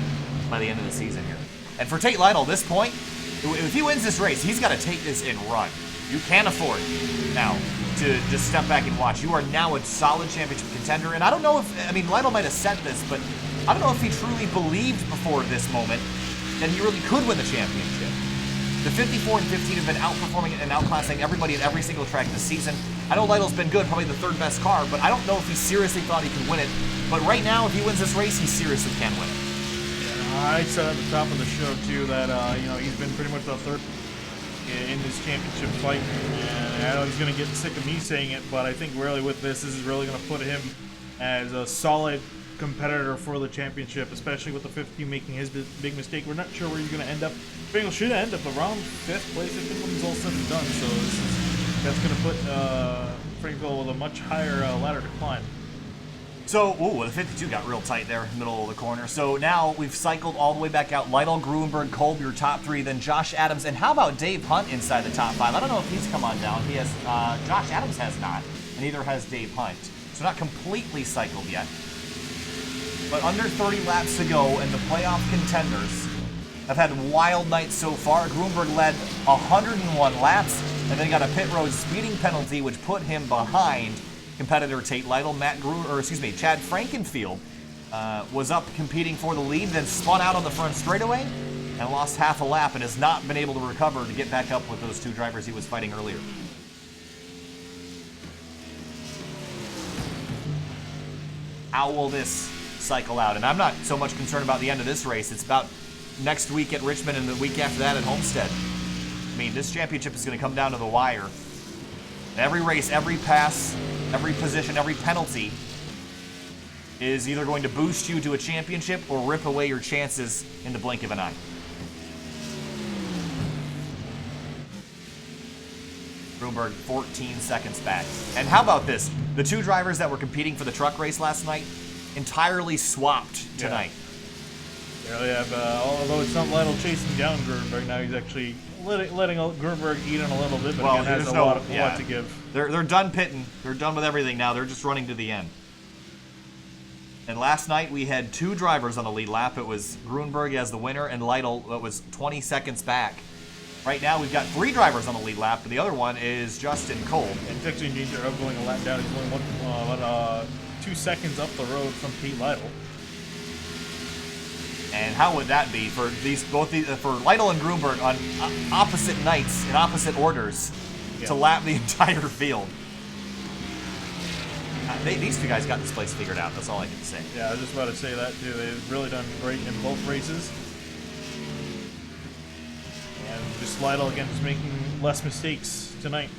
by the end of the season here. And for Tate Lytle, this point, if he wins this race, he's got to take this and run. You can't afford now to just step back and watch. You are now a solid championship contender. And I don't know if, Lytle might have said this, but I don't know if he truly believed before this moment that he really could win the championship. The 54 and 15 have been outperforming and outclassing everybody at every single track this season. I know Lytle's been good, probably the third best car, but I don't know if he seriously thought he could win it. But right now, if he wins this race, he seriously can win it. Yeah, I said at the top of the show, too, that he's been pretty much the third in this championship fight. And I know he's going to get sick of me saying it, but I think really with this is really going to put him as a solid competitor for the championship, especially with the 15 making his big mistake. We're not sure where he's going to end up. Bengals should end up around 5th place if it comes all said and done. So that's going to put Frankenfield with a much higher ladder to climb. So, the 52 got real tight there in the middle of the corner. So now we've cycled all the way back out. Lytle, Gruenberg, Kolb, your top 3, then Josh Adams. And how about Dave Hunt inside the top 5? I don't know if he's come on down. He has, Josh Adams has not, and neither has Dave Hunt. So not completely cycled yet. But under 30 laps to go, and the playoff contenders have had wild nights so far. Gruenberg led 101 laps, and then got a pit road speeding penalty, which put him behind competitor Tate Lytle, Chad Frankenfield was up competing for the lead, then spun out on the front straightaway and lost half a lap and has not been able to recover to get back up with those two drivers he was fighting earlier. How will this cycle out? And I'm not so much concerned about the end of this race. It's about next week at Richmond and the week after that at Homestead. I mean, this championship is going to come down to the wire. Every race, every pass, every position, every penalty is either going to boost you to a championship or rip away your chances in the blink of an eye. Grunberg 14 seconds back. And how about this? The two drivers that were competing for the truck race last night entirely swapped tonight. Yeah, although it's not Lytle chasing down Grunberg now, he's actually letting Grunberg eat in a little bit, but again, has a lot to give. They're done pitting. They're done with everything now. They're just running to the end. And last night we had two drivers on the lead lap. It was Grunberg as the winner and Lytle was 20 seconds back. Right now we've got three drivers on the lead lap, but the other one is Justin Kolb. And he's actually in danger of going a lap down. He's only about 2 seconds up the road from Pete Lytle. And how would that be for for Lytle and Grunberg on opposite nights in opposite orders to lap the entire field? These two guys got this place figured out. That's all I can say. Yeah, I was just about to say that too. They've really done great in both races. And just Lytle again, just making less mistakes tonight.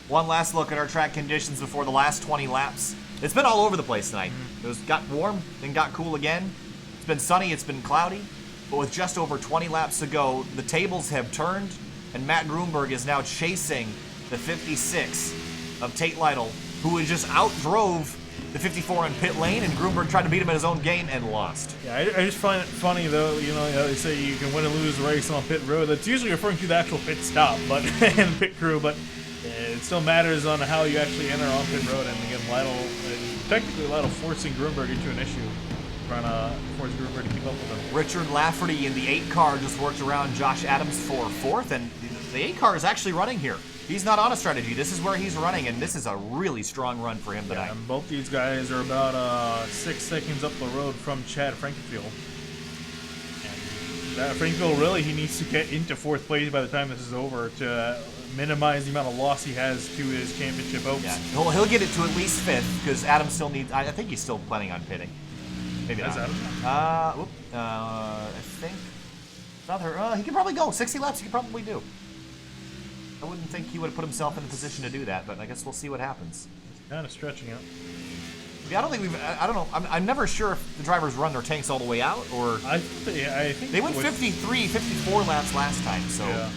One last look at our track conditions before the last 20 laps. It's been all over the place tonight. It got warm, then got cool again. It's been sunny, it's been cloudy, but with just over 20 laps to go, the tables have turned, and Matt Grunberg is now chasing the 56 of Tate Lytle, who just outdrove the 54 in pit lane, and Grunberg tried to beat him in his own game and lost. Yeah, I just find it funny, though, you know, they say you can win and lose the race on pit road. That's usually referring to the actual pit stop but and pit crew, but it still matters on how you actually enter on pit road. And again, technically Lytle forcing Grunberg into an issue, trying to force Grunberg to keep up with him. Richard Lafferty in the 8 car just worked around Josh Adams for 4th, and the 8 car is actually running here. He's not on a strategy. This is where he's running, and this is a really strong run for him tonight. Yeah, and both these guys are about 6 seconds up the road from Chad Frankenfield. And Frankenfield, really, he needs to get into 4th place by the time this is over to minimize the amount of loss he has to his championship hopes. Yeah, he'll get it to at least 5th, because Adams still needs... I think he's still planning on pitting. Maybe not. I think... he can probably go. 60 laps, he can probably do. I wouldn't think he would have put himself in the position to do that, but I guess we'll see what happens. He's kind of stretching out. Yeah, I don't know. I'm never sure if the drivers run their tanks all the way out, or... I think they went 53, 54 laps last time, so... Yeah.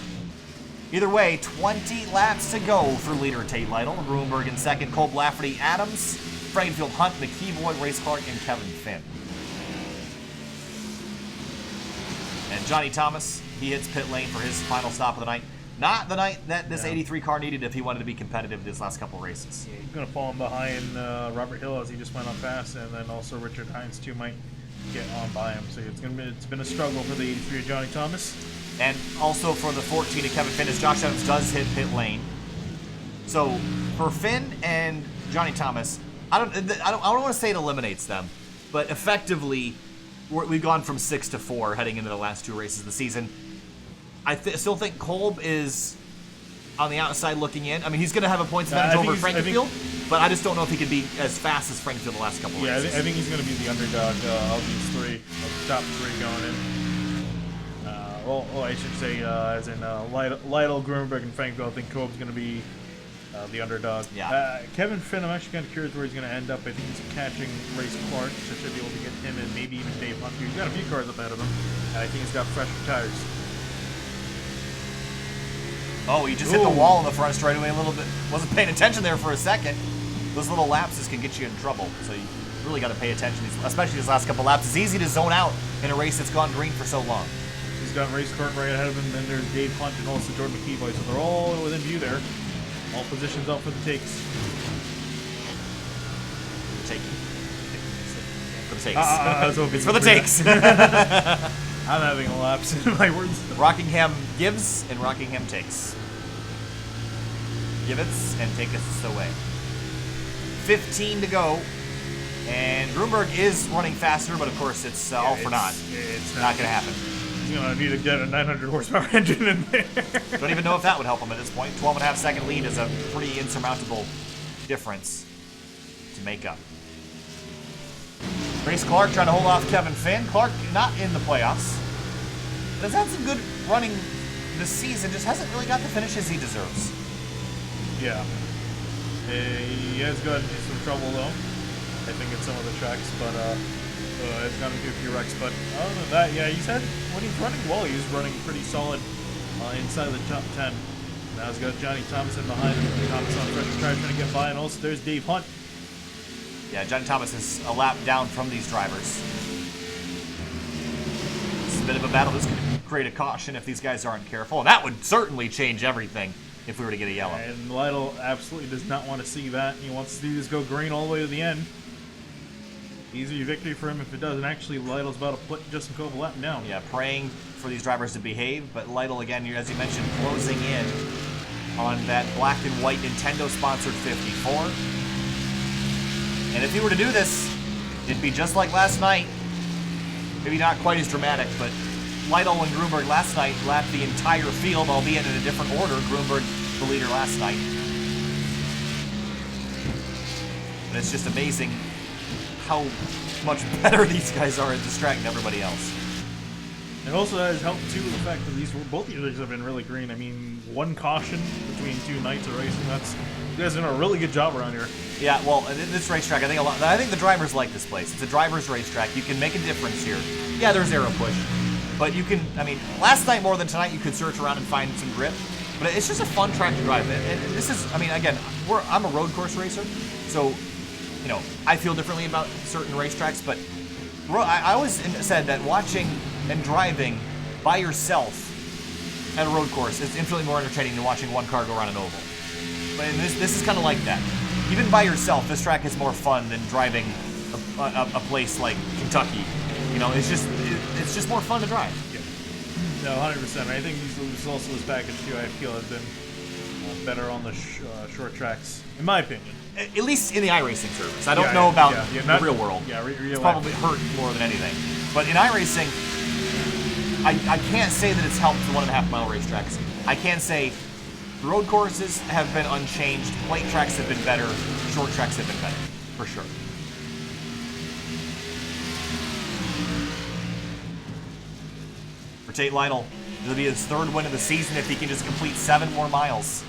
Either way, 20 laps to go for leader Tate Lytle. Grunberg in 2nd, Kolb, Lafferty, Adams, Frankenfield, Hunt, McKee Boyd, Race Clark, and Kevin Finn. And Johnny Thomas, he hits pit lane for his final stop of the night. Not the night that this 83 car needed if he wanted to be competitive this last couple races. Yeah, he's going to fall in behind Robert Hill as he just went on fast, and then also Richard Hines too might get on by him. So it's been a struggle for the 83 of Johnny Thomas. And also for the 14 of Kevin Finn, as Josh Adams does hit pit lane. So for Finn and Johnny Thomas, I don't want to say it eliminates them, but effectively we've gone from 6 to 4 heading into the last 2 races of the season. I still think Kolb is on the outside looking in. I mean, he's going to have a points advantage over Frankenfield, but I just don't know if he could be as fast as Frankenfield the last couple races. I think he's going to be the underdog of these 3, of the top 3 going in. I should say, as in Lytle, Grunberg, and Frankenfield, I think Kolb's going to be the underdog. Yeah. Kevin Finn, I'm actually kind of curious where he's going to end up. I think he's catching Race Clark, so should be able to get him and maybe even Dave Hunt. He's got a few cars up ahead of him, and I think he's got fresher tires. Oh, he just hit the wall in the front straightaway a little bit. Wasn't paying attention there for a second. Those little lapses can get you in trouble, so you really got to pay attention, especially these last couple laps. It's easy to zone out in a race that's gone green for so long. He's got Race Clark right ahead of him, then there's Dave Hunt and also Jordan McKee, so they're all within view there. All positions up for the takes. For the takes. It's for the takes. I'm having a lapse in my words. Rockingham gives and Rockingham takes. Giveth and taketh away. 15 to go. And Grunberg is running faster, but of course it's all for naught. It's not going to happen. He's going to need to get a 900 horsepower engine in there. Don't even know if that would help him at this point. 12.5 second lead is a pretty insurmountable difference to make up. Grace Clark trying to hold off Kevin Finn. Clark not in the playoffs, but has had some good running this season, just hasn't really got the finishes he deserves. Yeah. He has gotten into some trouble though, I think, in some of the tracks, but it's gotten into a few wrecks. But other than that, yeah, when he's running well, he's running pretty solid inside the top 10. Now he's got Johnny Thompson behind him. Thomas on fresh trying to get by, and also there's Dave Hunt. Yeah, Johnny Thomas is a lap down from these drivers. It's a bit of a battle. This could create a caution if these guys aren't careful, and that would certainly change everything if we were to get a yellow. And Lytle absolutely does not want to see that. He wants to see this go green all the way to the end. Easy victory for him if it does. And actually, Lytle's about to put Justin Cove a lap down. Yeah, praying for these drivers to behave, but Lytle, again, as you mentioned, closing in on that black and white Nintendo-sponsored 54. And if he were to do this, it'd be just like last night. Maybe not quite as dramatic, but Lytle and Grunberg last night lapped the entire field, albeit in a different order. Grunberg the leader last night. And it's just amazing how much better these guys are at distracting everybody else. And also that has helped too with the fact that both these leagues have been really green. I mean, one caution between two nights of racing. You guys are doing a really good job around here. Yeah, well, this racetrack, I think the drivers like this place. It's a driver's racetrack. You can make a difference here. Yeah, there's aero push, but you can. I mean, last night more than tonight, you could search around and find some grip. But it's just a fun track to drive. And this is, I mean, again, I'm a road course racer, so I feel differently about certain racetracks. But I always said that watching and driving by yourself at a road course is infinitely more entertaining than watching one car go around an oval. But this is kind of like that. Even by yourself, this track is more fun than driving a place like Kentucky. It's just more fun to drive. Yeah. No, 100%. I think this also this package too, I feel, has been better on the short tracks, in my opinion. At least in the iRacing service. I don't know about the real world. Yeah, it's probably hurt more than anything. But in iRacing, I can't say that it's helped the 1.5 mile racetracks. I can say road courses have been unchanged, plate tracks have been better, short tracks have been better, for sure. For Tate Lytle, it'll be his third win of the season if he can just complete 7 more miles.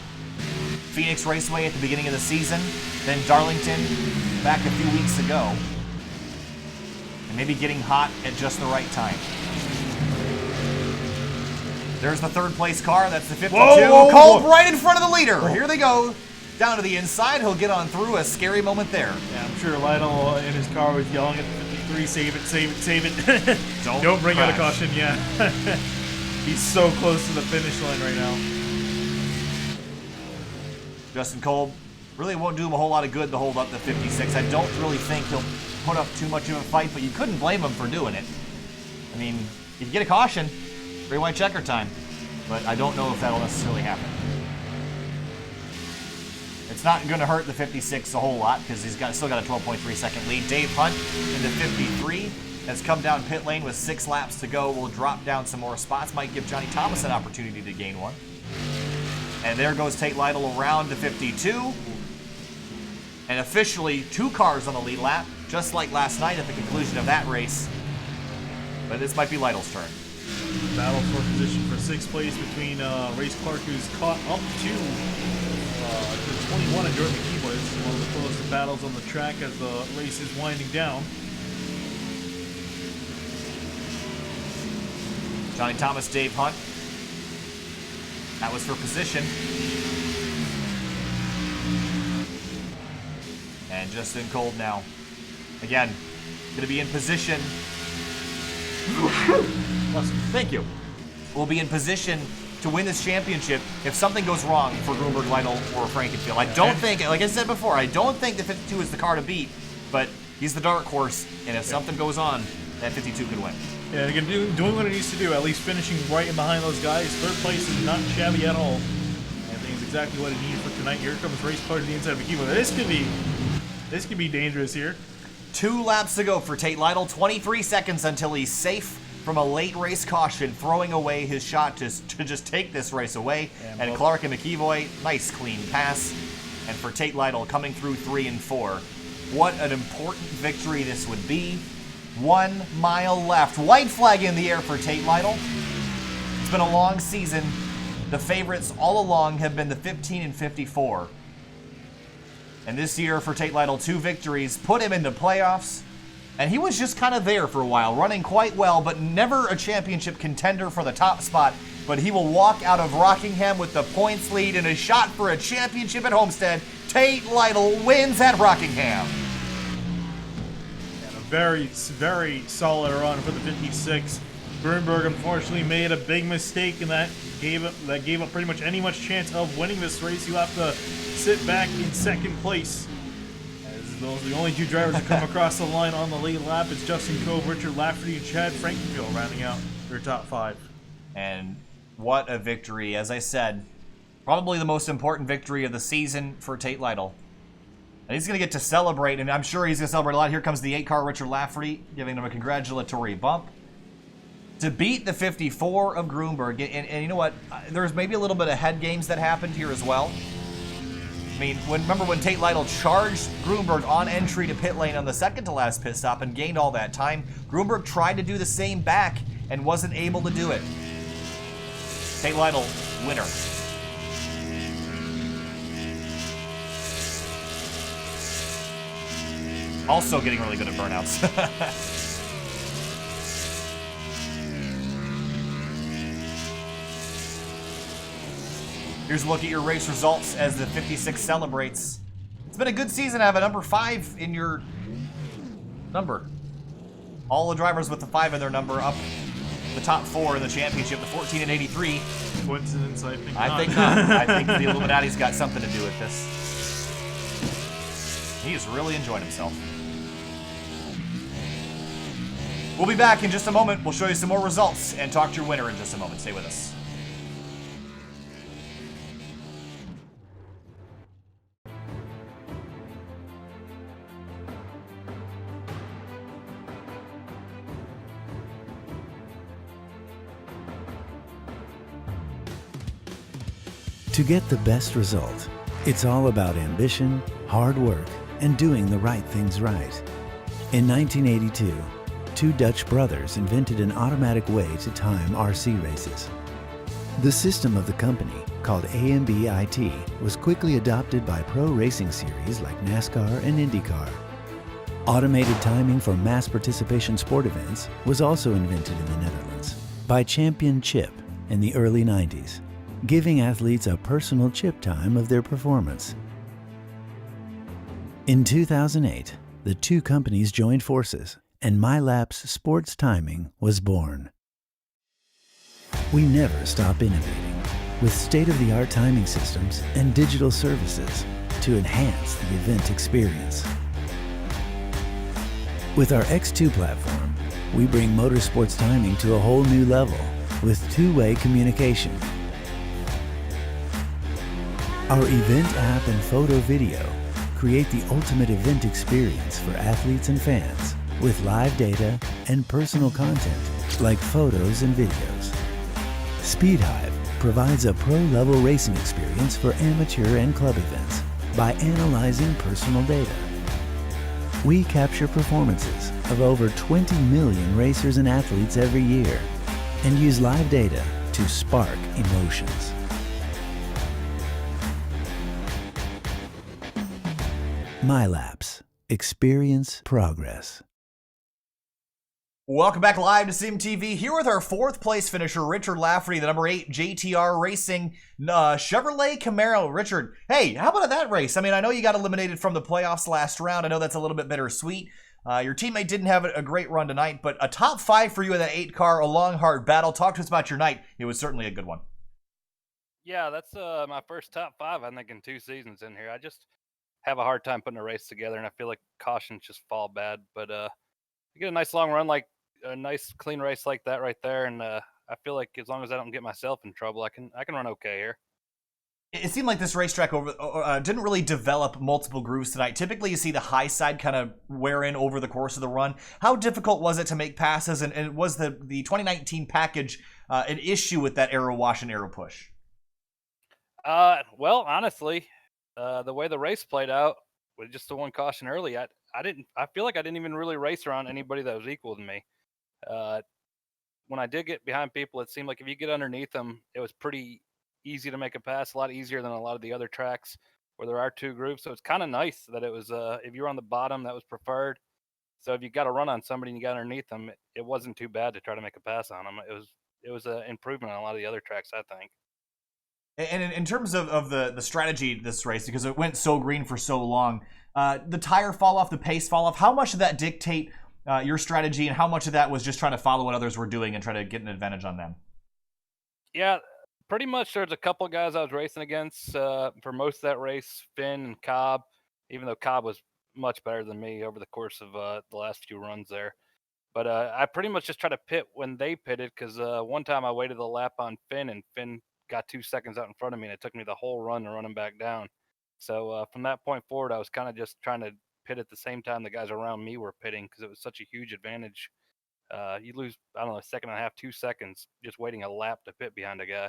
Phoenix Raceway at the beginning of the season, then Darlington back a few weeks ago, and maybe getting hot at just the right time. There's the third place car, that's the 52, called right in front of the leader. Here they go, down to the inside, he'll get on through, a scary moment there. Yeah, I'm sure Lytle in his car was yelling at the 53, save it, save it, save it. Don't bring out a caution, yeah. He's so close to the finish line right now. Justin Kolb really won't do him a whole lot of good to hold up the 56. I don't really think he'll put up too much of a fight, but you couldn't blame him for doing it. I mean, if you get a caution, gray white checker time, but I don't know if that'll necessarily happen. It's not going to hurt the 56 a whole lot because he's still got a 12.3 second lead. Dave Hunt in the 53 has come down pit lane with 6 laps to go. Will drop down some more spots, might give Johnny Thomas an opportunity to gain one. And there goes Tate Lytle around the 52. And officially 2 cars on the lead lap, just like last night at the conclusion of that race. But this might be Lytle's turn. Battle for position for 6th place between Race Clark, who's caught up to 21 and Jordan McKeeboy. This is one of the closest battles on the track as the race is winding down. Johnny Thomas, Dave Hunt. That was for position. And Justin Kolb now. Again, going to be in position. Thank you. Will be in position to win this championship if something goes wrong for Grunberg, Lytle, or Frankenfield. I don't think, like I said before, I don't think the 52 is the car to beat, but he's the dark horse, and if something goes on, that 52 could win. Yeah, again, doing what it needs to do, at least finishing right in behind those guys. 3rd place is not shabby at all. I think it's exactly what it needed for tonight. Here comes Race Clark to the inside of McKeeboy. This could be dangerous here. 2 laps to go for Tate Lytle. 23 seconds until he's safe from a late race caution, throwing away his shot to just take this race away. And Clark and McEvoy, nice clean pass. And for Tate Lytle coming through 3 and 4. What an important victory this would be. 1 mile left. White flag in the air for Tate Lytle. It's been a long season. The favorites all along have been the 15 and 54. And this year for Tate Lytle, 2 victories put him into playoffs. And he was just kind of there for a while, running quite well, but never a championship contender for the top spot. But he will walk out of Rockingham with the points lead and a shot for a championship at Homestead. Tate Lytle wins at Rockingham. And a very, very solid run for the 56. Grunberg unfortunately made a big mistake, and that gave up pretty much any chance of winning this race. You have to sit back in second place. As those are the only 2 drivers to come across the line on the late lap. It's Justin Cove, Richard Lafferty, and Chad Frankenfield rounding out their top 5. And what a victory. As I said, probably the most important victory of the season for Tate Lytle. And he's going to get to celebrate, and I'm sure he's going to celebrate a lot. Here comes the 8-car Richard Lafferty, giving him a congratulatory bump. To beat the 54 of Grunberg, and you know what? There's maybe a little bit of head games that happened here as well. I mean, remember when Tate Lytle charged Grunberg on entry to pit lane on the second to last pit stop and gained all that time? Grunberg tried to do the same back and wasn't able to do it. Tate Lytle, winner. Also getting really good at burnouts. Here's a look at your race results as the 56 celebrates. It's been a good season to have a number 5 in your number. All the drivers with the 5 in their number up the top 4 in the championship, the 14 and 83. Coincidence? I think not. I think not. I think the Illuminati's got something to do with this. He is really enjoying himself. We'll be back in just a moment. We'll show you some more results and talk to your winner in just a moment. Stay with us. To get the best result, it's all about ambition, hard work, and doing the right things right. In 1982, 2 Dutch brothers invented an automatic way to time RC races. The system of the company, called AMB-IT, was quickly adopted by pro racing series like NASCAR and IndyCar. Automated timing for mass participation sport events was also invented in the Netherlands by Champion Chip in the early 90s, giving athletes a personal chip time of their performance. In 2008, the 2 companies joined forces, and MyLapse Sports Timing was born. We never stop innovating with state-of-the-art timing systems and digital services to enhance the event experience. With our X2 platform, we bring motorsports timing to a whole new level with 2-way communication. Our event app and photo video create the ultimate event experience for athletes and fans with live data and personal content like photos and videos. SpeedHive provides a pro-level racing experience for amateur and club events by analyzing personal data. We capture performances of over 20 million racers and athletes every year and use live data to spark emotions. MyLapse. Experience progress. Welcome back live to SimTV. Here with our 4th place finisher, Richard Lafferty, the number 8 JTR Racing Chevrolet Camaro. Richard, hey, how about that race? I mean, I know you got eliminated from the playoffs last round. I know that's a little bit bittersweet. Your teammate didn't have a great run tonight, but a top 5 for you in that 8 car, a long, hard battle. Talk to us about your night. It was certainly a good one. Yeah, that's my first top 5, I think, in 2 seasons in here. I just have a hard time putting a race together, and I feel like cautions just fall bad. But you get a nice long run, like a nice clean race like that right there, and I feel like as long as I don't get myself in trouble, I can run okay here. It seemed like this racetrack didn't really develop multiple grooves tonight. Typically, you see the high side kind of wear in over the course of the run. How difficult was it to make passes, and was the 2019 package an issue with that aero wash and aero push? Well, honestly, the way the race played out with just the one caution early, I feel like I didn't even really race around anybody that was equal to me. Uh, when I did get behind people, it seemed like if you get underneath them, it was pretty easy to make a pass, a lot easier than a lot of the other tracks where there are two groups. So it's kind of nice that it was, if you were on the bottom, that was preferred. So if you got a run on somebody and you got underneath them, it wasn't too bad to try to make a pass on them. It was an improvement on a lot of the other tracks, I think. And in terms of the strategy of this race, because it went so green for so long, the tire fall off, the pace fall off, how much did that dictate your strategy, and how much of that was just trying to follow what others were doing and try to get an advantage on them? Yeah, pretty much there's a couple of guys I was racing against for most of that race, Finn and Cobb, even though Cobb was much better than me over the course of the last few runs there. But I pretty much just tried to pit when they pitted because one time I waited a lap on Finn, and Finn got 2 seconds out in front of me, and it took me the whole run to run him back down. So from that point forward, I was kind of just trying to pit at the same time the guys around me were pitting because it was such a huge advantage. You lose, I don't know, a second and a half, 2 seconds just waiting a lap to pit behind a guy.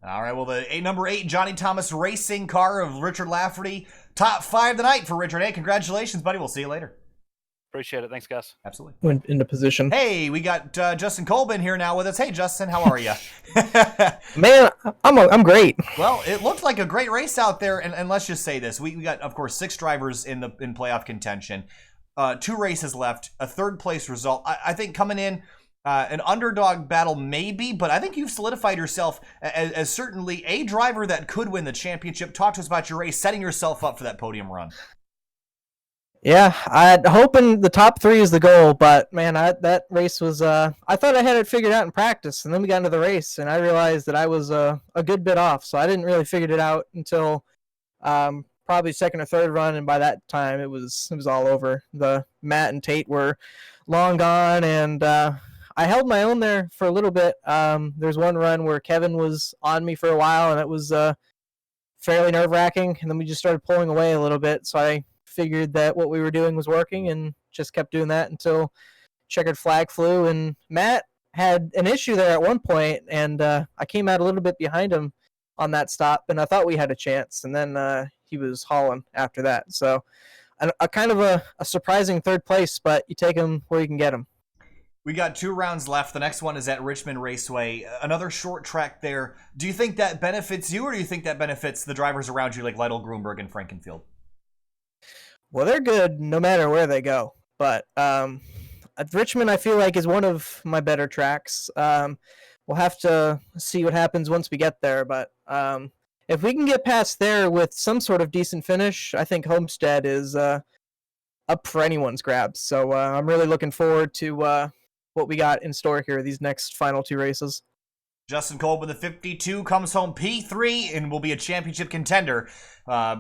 All right, well, the number 8 Johnny Thomas racing car of Richard Lafferty, top 5 tonight for Richard. Hey, congratulations, buddy. We'll see you later. Appreciate it. Thanks, guys. Absolutely. Went into position. Hey, we got Justin Colbin here now with us. Hey, Justin, how are you? Man, I'm great. Well, it looked like a great race out there, and let's just say this: we got, of course, 6 drivers in playoff contention, 2 races left, a 3rd place result. I think coming in an underdog battle, maybe, but I think you've solidified yourself as certainly a driver that could win the championship. Talk to us about your race, setting yourself up for that podium run. Yeah, I'm hoping the top 3 is the goal, but man, that race was, I thought I had it figured out in practice, and then we got into the race, and I realized that I was a good bit off, so I didn't really figure it out until probably 2nd or 3rd run, and by that time it was all over. The Matt and Tate were long gone, and I held my own there for a little bit. There's one run where Kevin was on me for a while, and it was fairly nerve-wracking, and then we just started pulling away a little bit, so I figured that what we were doing was working and just kept doing that until checkered flag flew. And Matt had an issue there at one point, and I came out a little bit behind him on that stop, and I thought we had a chance, and then he was hauling after that. So a kind of a surprising 3rd place, but you take him where you can get him. We got 2 rounds left. The next one is at Richmond Raceway, another short track there. Do you think that benefits you, or do you think that benefits the drivers around you like Lytle, Grunberg, and Frankenfield? Well, they're good no matter where they go. But at Richmond, I feel like, is one of my better tracks. We'll have to see what happens once we get there. But if we can get past there with some sort of decent finish, I think Homestead is up for anyone's grabs. So I'm really looking forward to what we got in store here, these next final 2 races. Justin Kolb with the 52 comes home P3 and will be a championship contender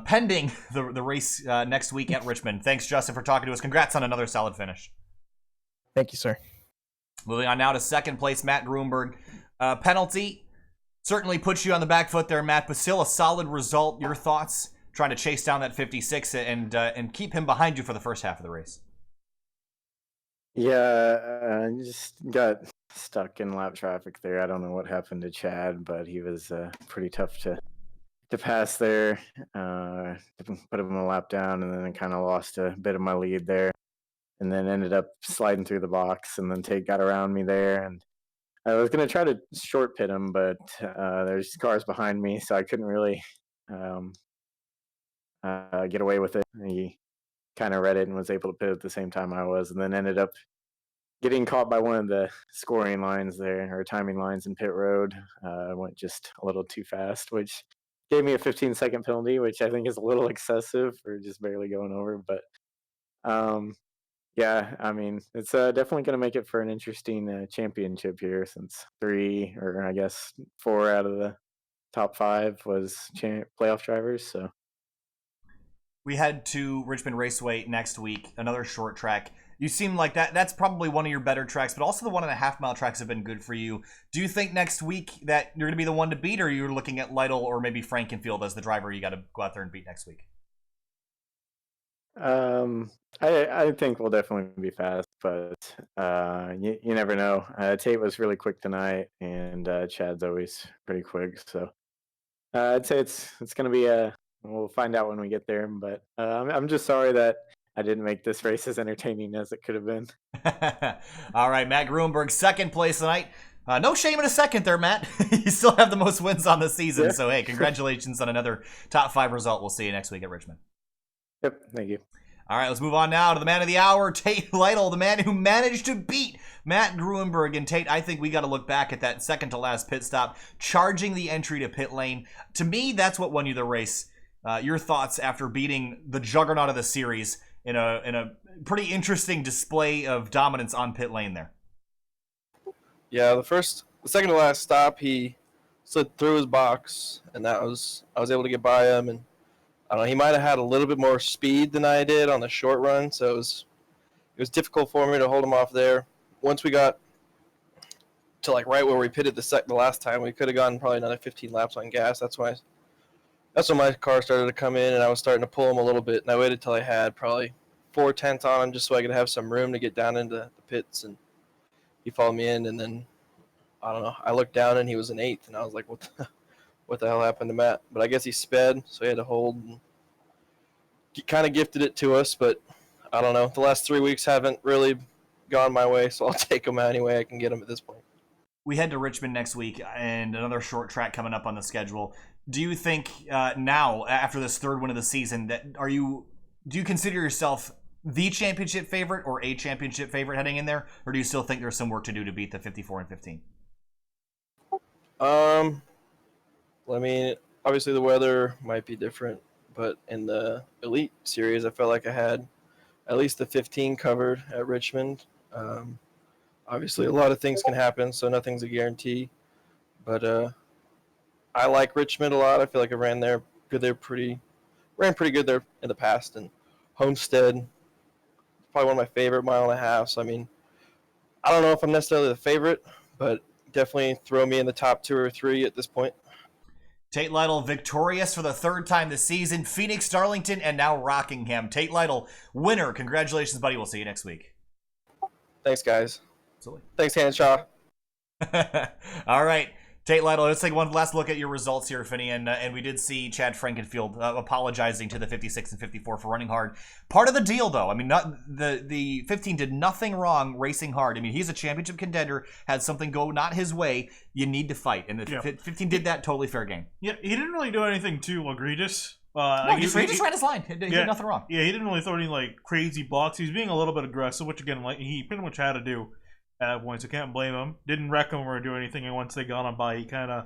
pending the race next week at Richmond. Thanks, Justin, for talking to us. Congrats on another solid finish. Thank you, sir. Moving on now to 2nd place, Matt Grunberg. Penalty certainly puts you on the back foot there, Matt, but still a solid result. Your thoughts trying to chase down that 56 and keep him behind you for the first half of the race? Yeah, I just got stuck in lap traffic there. I don't know what happened to Chad, but he was pretty tough to pass there. Put him a lap down, and then I kind of lost a bit of my lead there, and then ended up sliding through the box, and then Tate got around me there, and I was going to try to short pit him, but there's cars behind me, so I couldn't really get away with it. He kind of read it and was able to pit at the same time I was, and then ended up getting caught by one of the scoring lines there, or timing lines in pit road. Went just a little too fast, which gave me a 15-second penalty, which I think is a little excessive for just barely going over. But yeah, I mean, it's definitely going to make it for an interesting championship here, since 3, or I guess 4 out of the top 5 was playoff drivers. So we head to Richmond Raceway next week, another short track. You seem like that's probably one of your better tracks, but also the 1.5 mile tracks have been good for you. Do you think next week that you're going to be the one to beat, or you're looking at Lytle or maybe Frankenfield as the driver you got to go out there and beat next week? I think we'll definitely be fast, but you never know. Tate was really quick tonight, and Chad's always pretty quick. So I'd say it's going to be we'll find out when we get there. But I'm just sorry that I didn't make this race as entertaining as it could have been. All right, Matt Gruenberg, second place tonight. No shame in a second there, Matt. You still have the most wins on the season. Yeah. So, hey, congratulations on another top 5 result. We'll see you next week at Richmond. Yep, thank you. All right, let's move on now to the man of the hour, Tate Lytle, the man who managed to beat Matt Gruenberg. And Tate, I think we got to look back at that second to last pit stop, charging the entry to pit lane. To me, that's what won you the race. Your thoughts after beating the juggernaut of the series in a pretty interesting display of dominance on pit lane there. Yeah, the second to last stop, he slid through his box, and I was able to get by him, and I don't know, he might have had a little bit more speed than I did on the short run, so it was difficult for me to hold him off there. Once we got to like right where we pitted the last time, we could have gone probably another 15 laps on gas. That's when my car started to come in, and I was starting to pull him a little bit, and I waited till I had probably 4/10 on him just so I could have some room to get down into the pits, and he followed me in, and then I don't know, I looked down and he was in 8th, and I was like, what the hell happened to Matt? But I guess he sped, so he had to hold, and he kind of gifted it to us, but I don't know. The last 3 weeks haven't really gone my way, so I'll take him any way I can get him at this point. We head to Richmond next week and another short track coming up on the schedule. Do you think now, after this third win of the season, do you consider yourself the championship favorite or a championship favorite heading in there, or do you still think there's some work to do to beat the 54 and 15? I mean, obviously the weather might be different, but in the Elite Series, I felt like I had at least the 15 covered at Richmond. Obviously, a lot of things can happen, so nothing's a guarantee. But I like Richmond a lot. I feel like I ran pretty good there in the past. And Homestead, probably one of my favorite 1.5 miles. So, I mean, I don't know if I'm necessarily the favorite, but definitely throw me in the top 2 or 3 at this point. Tate Lytle victorious for the third time this season. Phoenix, Darlington, and now Rockingham. Tate Lytle, winner. Congratulations, buddy. We'll see you next week. Thanks, guys. Absolutely. Thanks, Hanshaw. All right. Tate Lytle, let's take one last look at your results here, Finney. And we did see Chad Frankenfield apologizing to the 56 and 54 for running hard. Part of the deal, though. I mean, the 15 did nothing wrong racing hard. I mean, he's a championship contender. Had something go not his way, you need to fight. And the 15 did that, totally fair game. Yeah, he didn't really do anything too egregious. No, he just ran his line. He did nothing wrong. Yeah, he didn't really throw any like crazy blocks. He was being a little bit aggressive, which again, like he pretty much had to do at points. I can't blame him. Didn't wreck him or do anything. And once they got on by, he kind of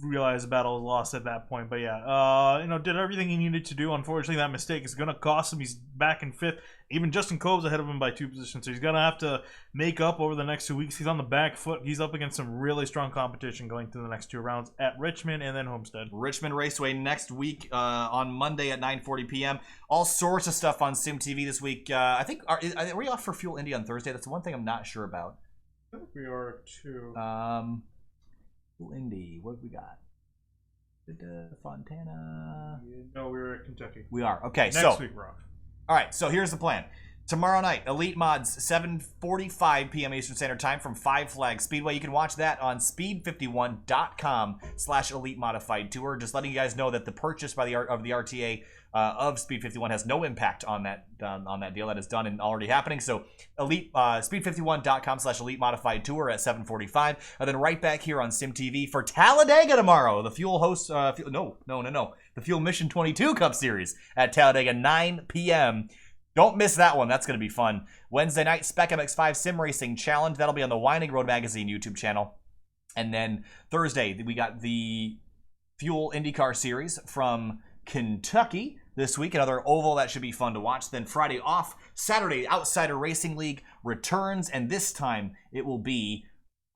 realized the battle was lost at that point. But yeah, did everything he needed to do. Unfortunately, that mistake is going to cost him. He's back in 5th. Even Justin Cove's ahead of him by 2 positions. So he's going to have to make up over the next 2 weeks. He's on the back foot. He's up against some really strong competition going through the next 2 rounds at Richmond and then Homestead. Richmond Raceway next week on Monday at 9:40 p.m. All sorts of stuff on Sim TV this week. I think, are we off for Fuel Indy on Thursday? That's the one thing I'm not sure about. I think we are too. Fuel Indy, what have we got? Fontana. No, we're at Kentucky. We are. Okay, Next week, we're off. All right, so here's the plan. Tomorrow night, Elite Mods, 7:45 p.m. Eastern Standard Time from Five Flags Speedway. You can watch that on speed51.com/Elite Modified Tour. Just letting you guys know that the purchase by the RTA of Speed 51 has no impact on that deal. That is done and already happening. So speed51.com/Elite Modified Tour at 7:45, and then right back here on Sim TV for Talladega tomorrow. The Fuel host, the Fuel Mission 22 Cup Series at Talladega, 9 p.m. Don't miss that one. That's going to be fun. Wednesday night, Spec MX5 Sim Racing Challenge. That'll be on the Winding Road Magazine YouTube channel. And then Thursday, we got the Fuel IndyCar Series from Kentucky this week. Another oval that should be fun to watch. Then Friday off. Saturday, Outsider Racing League returns. And this time, it will be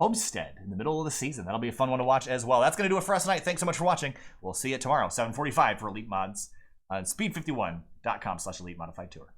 Homestead in the middle of the season. That'll be a fun one to watch as well. That's going to do it for us tonight. Thanks so much for watching. We'll see you tomorrow, 7:45 for Elite Mods on speed51.com/Elite Modified Tour.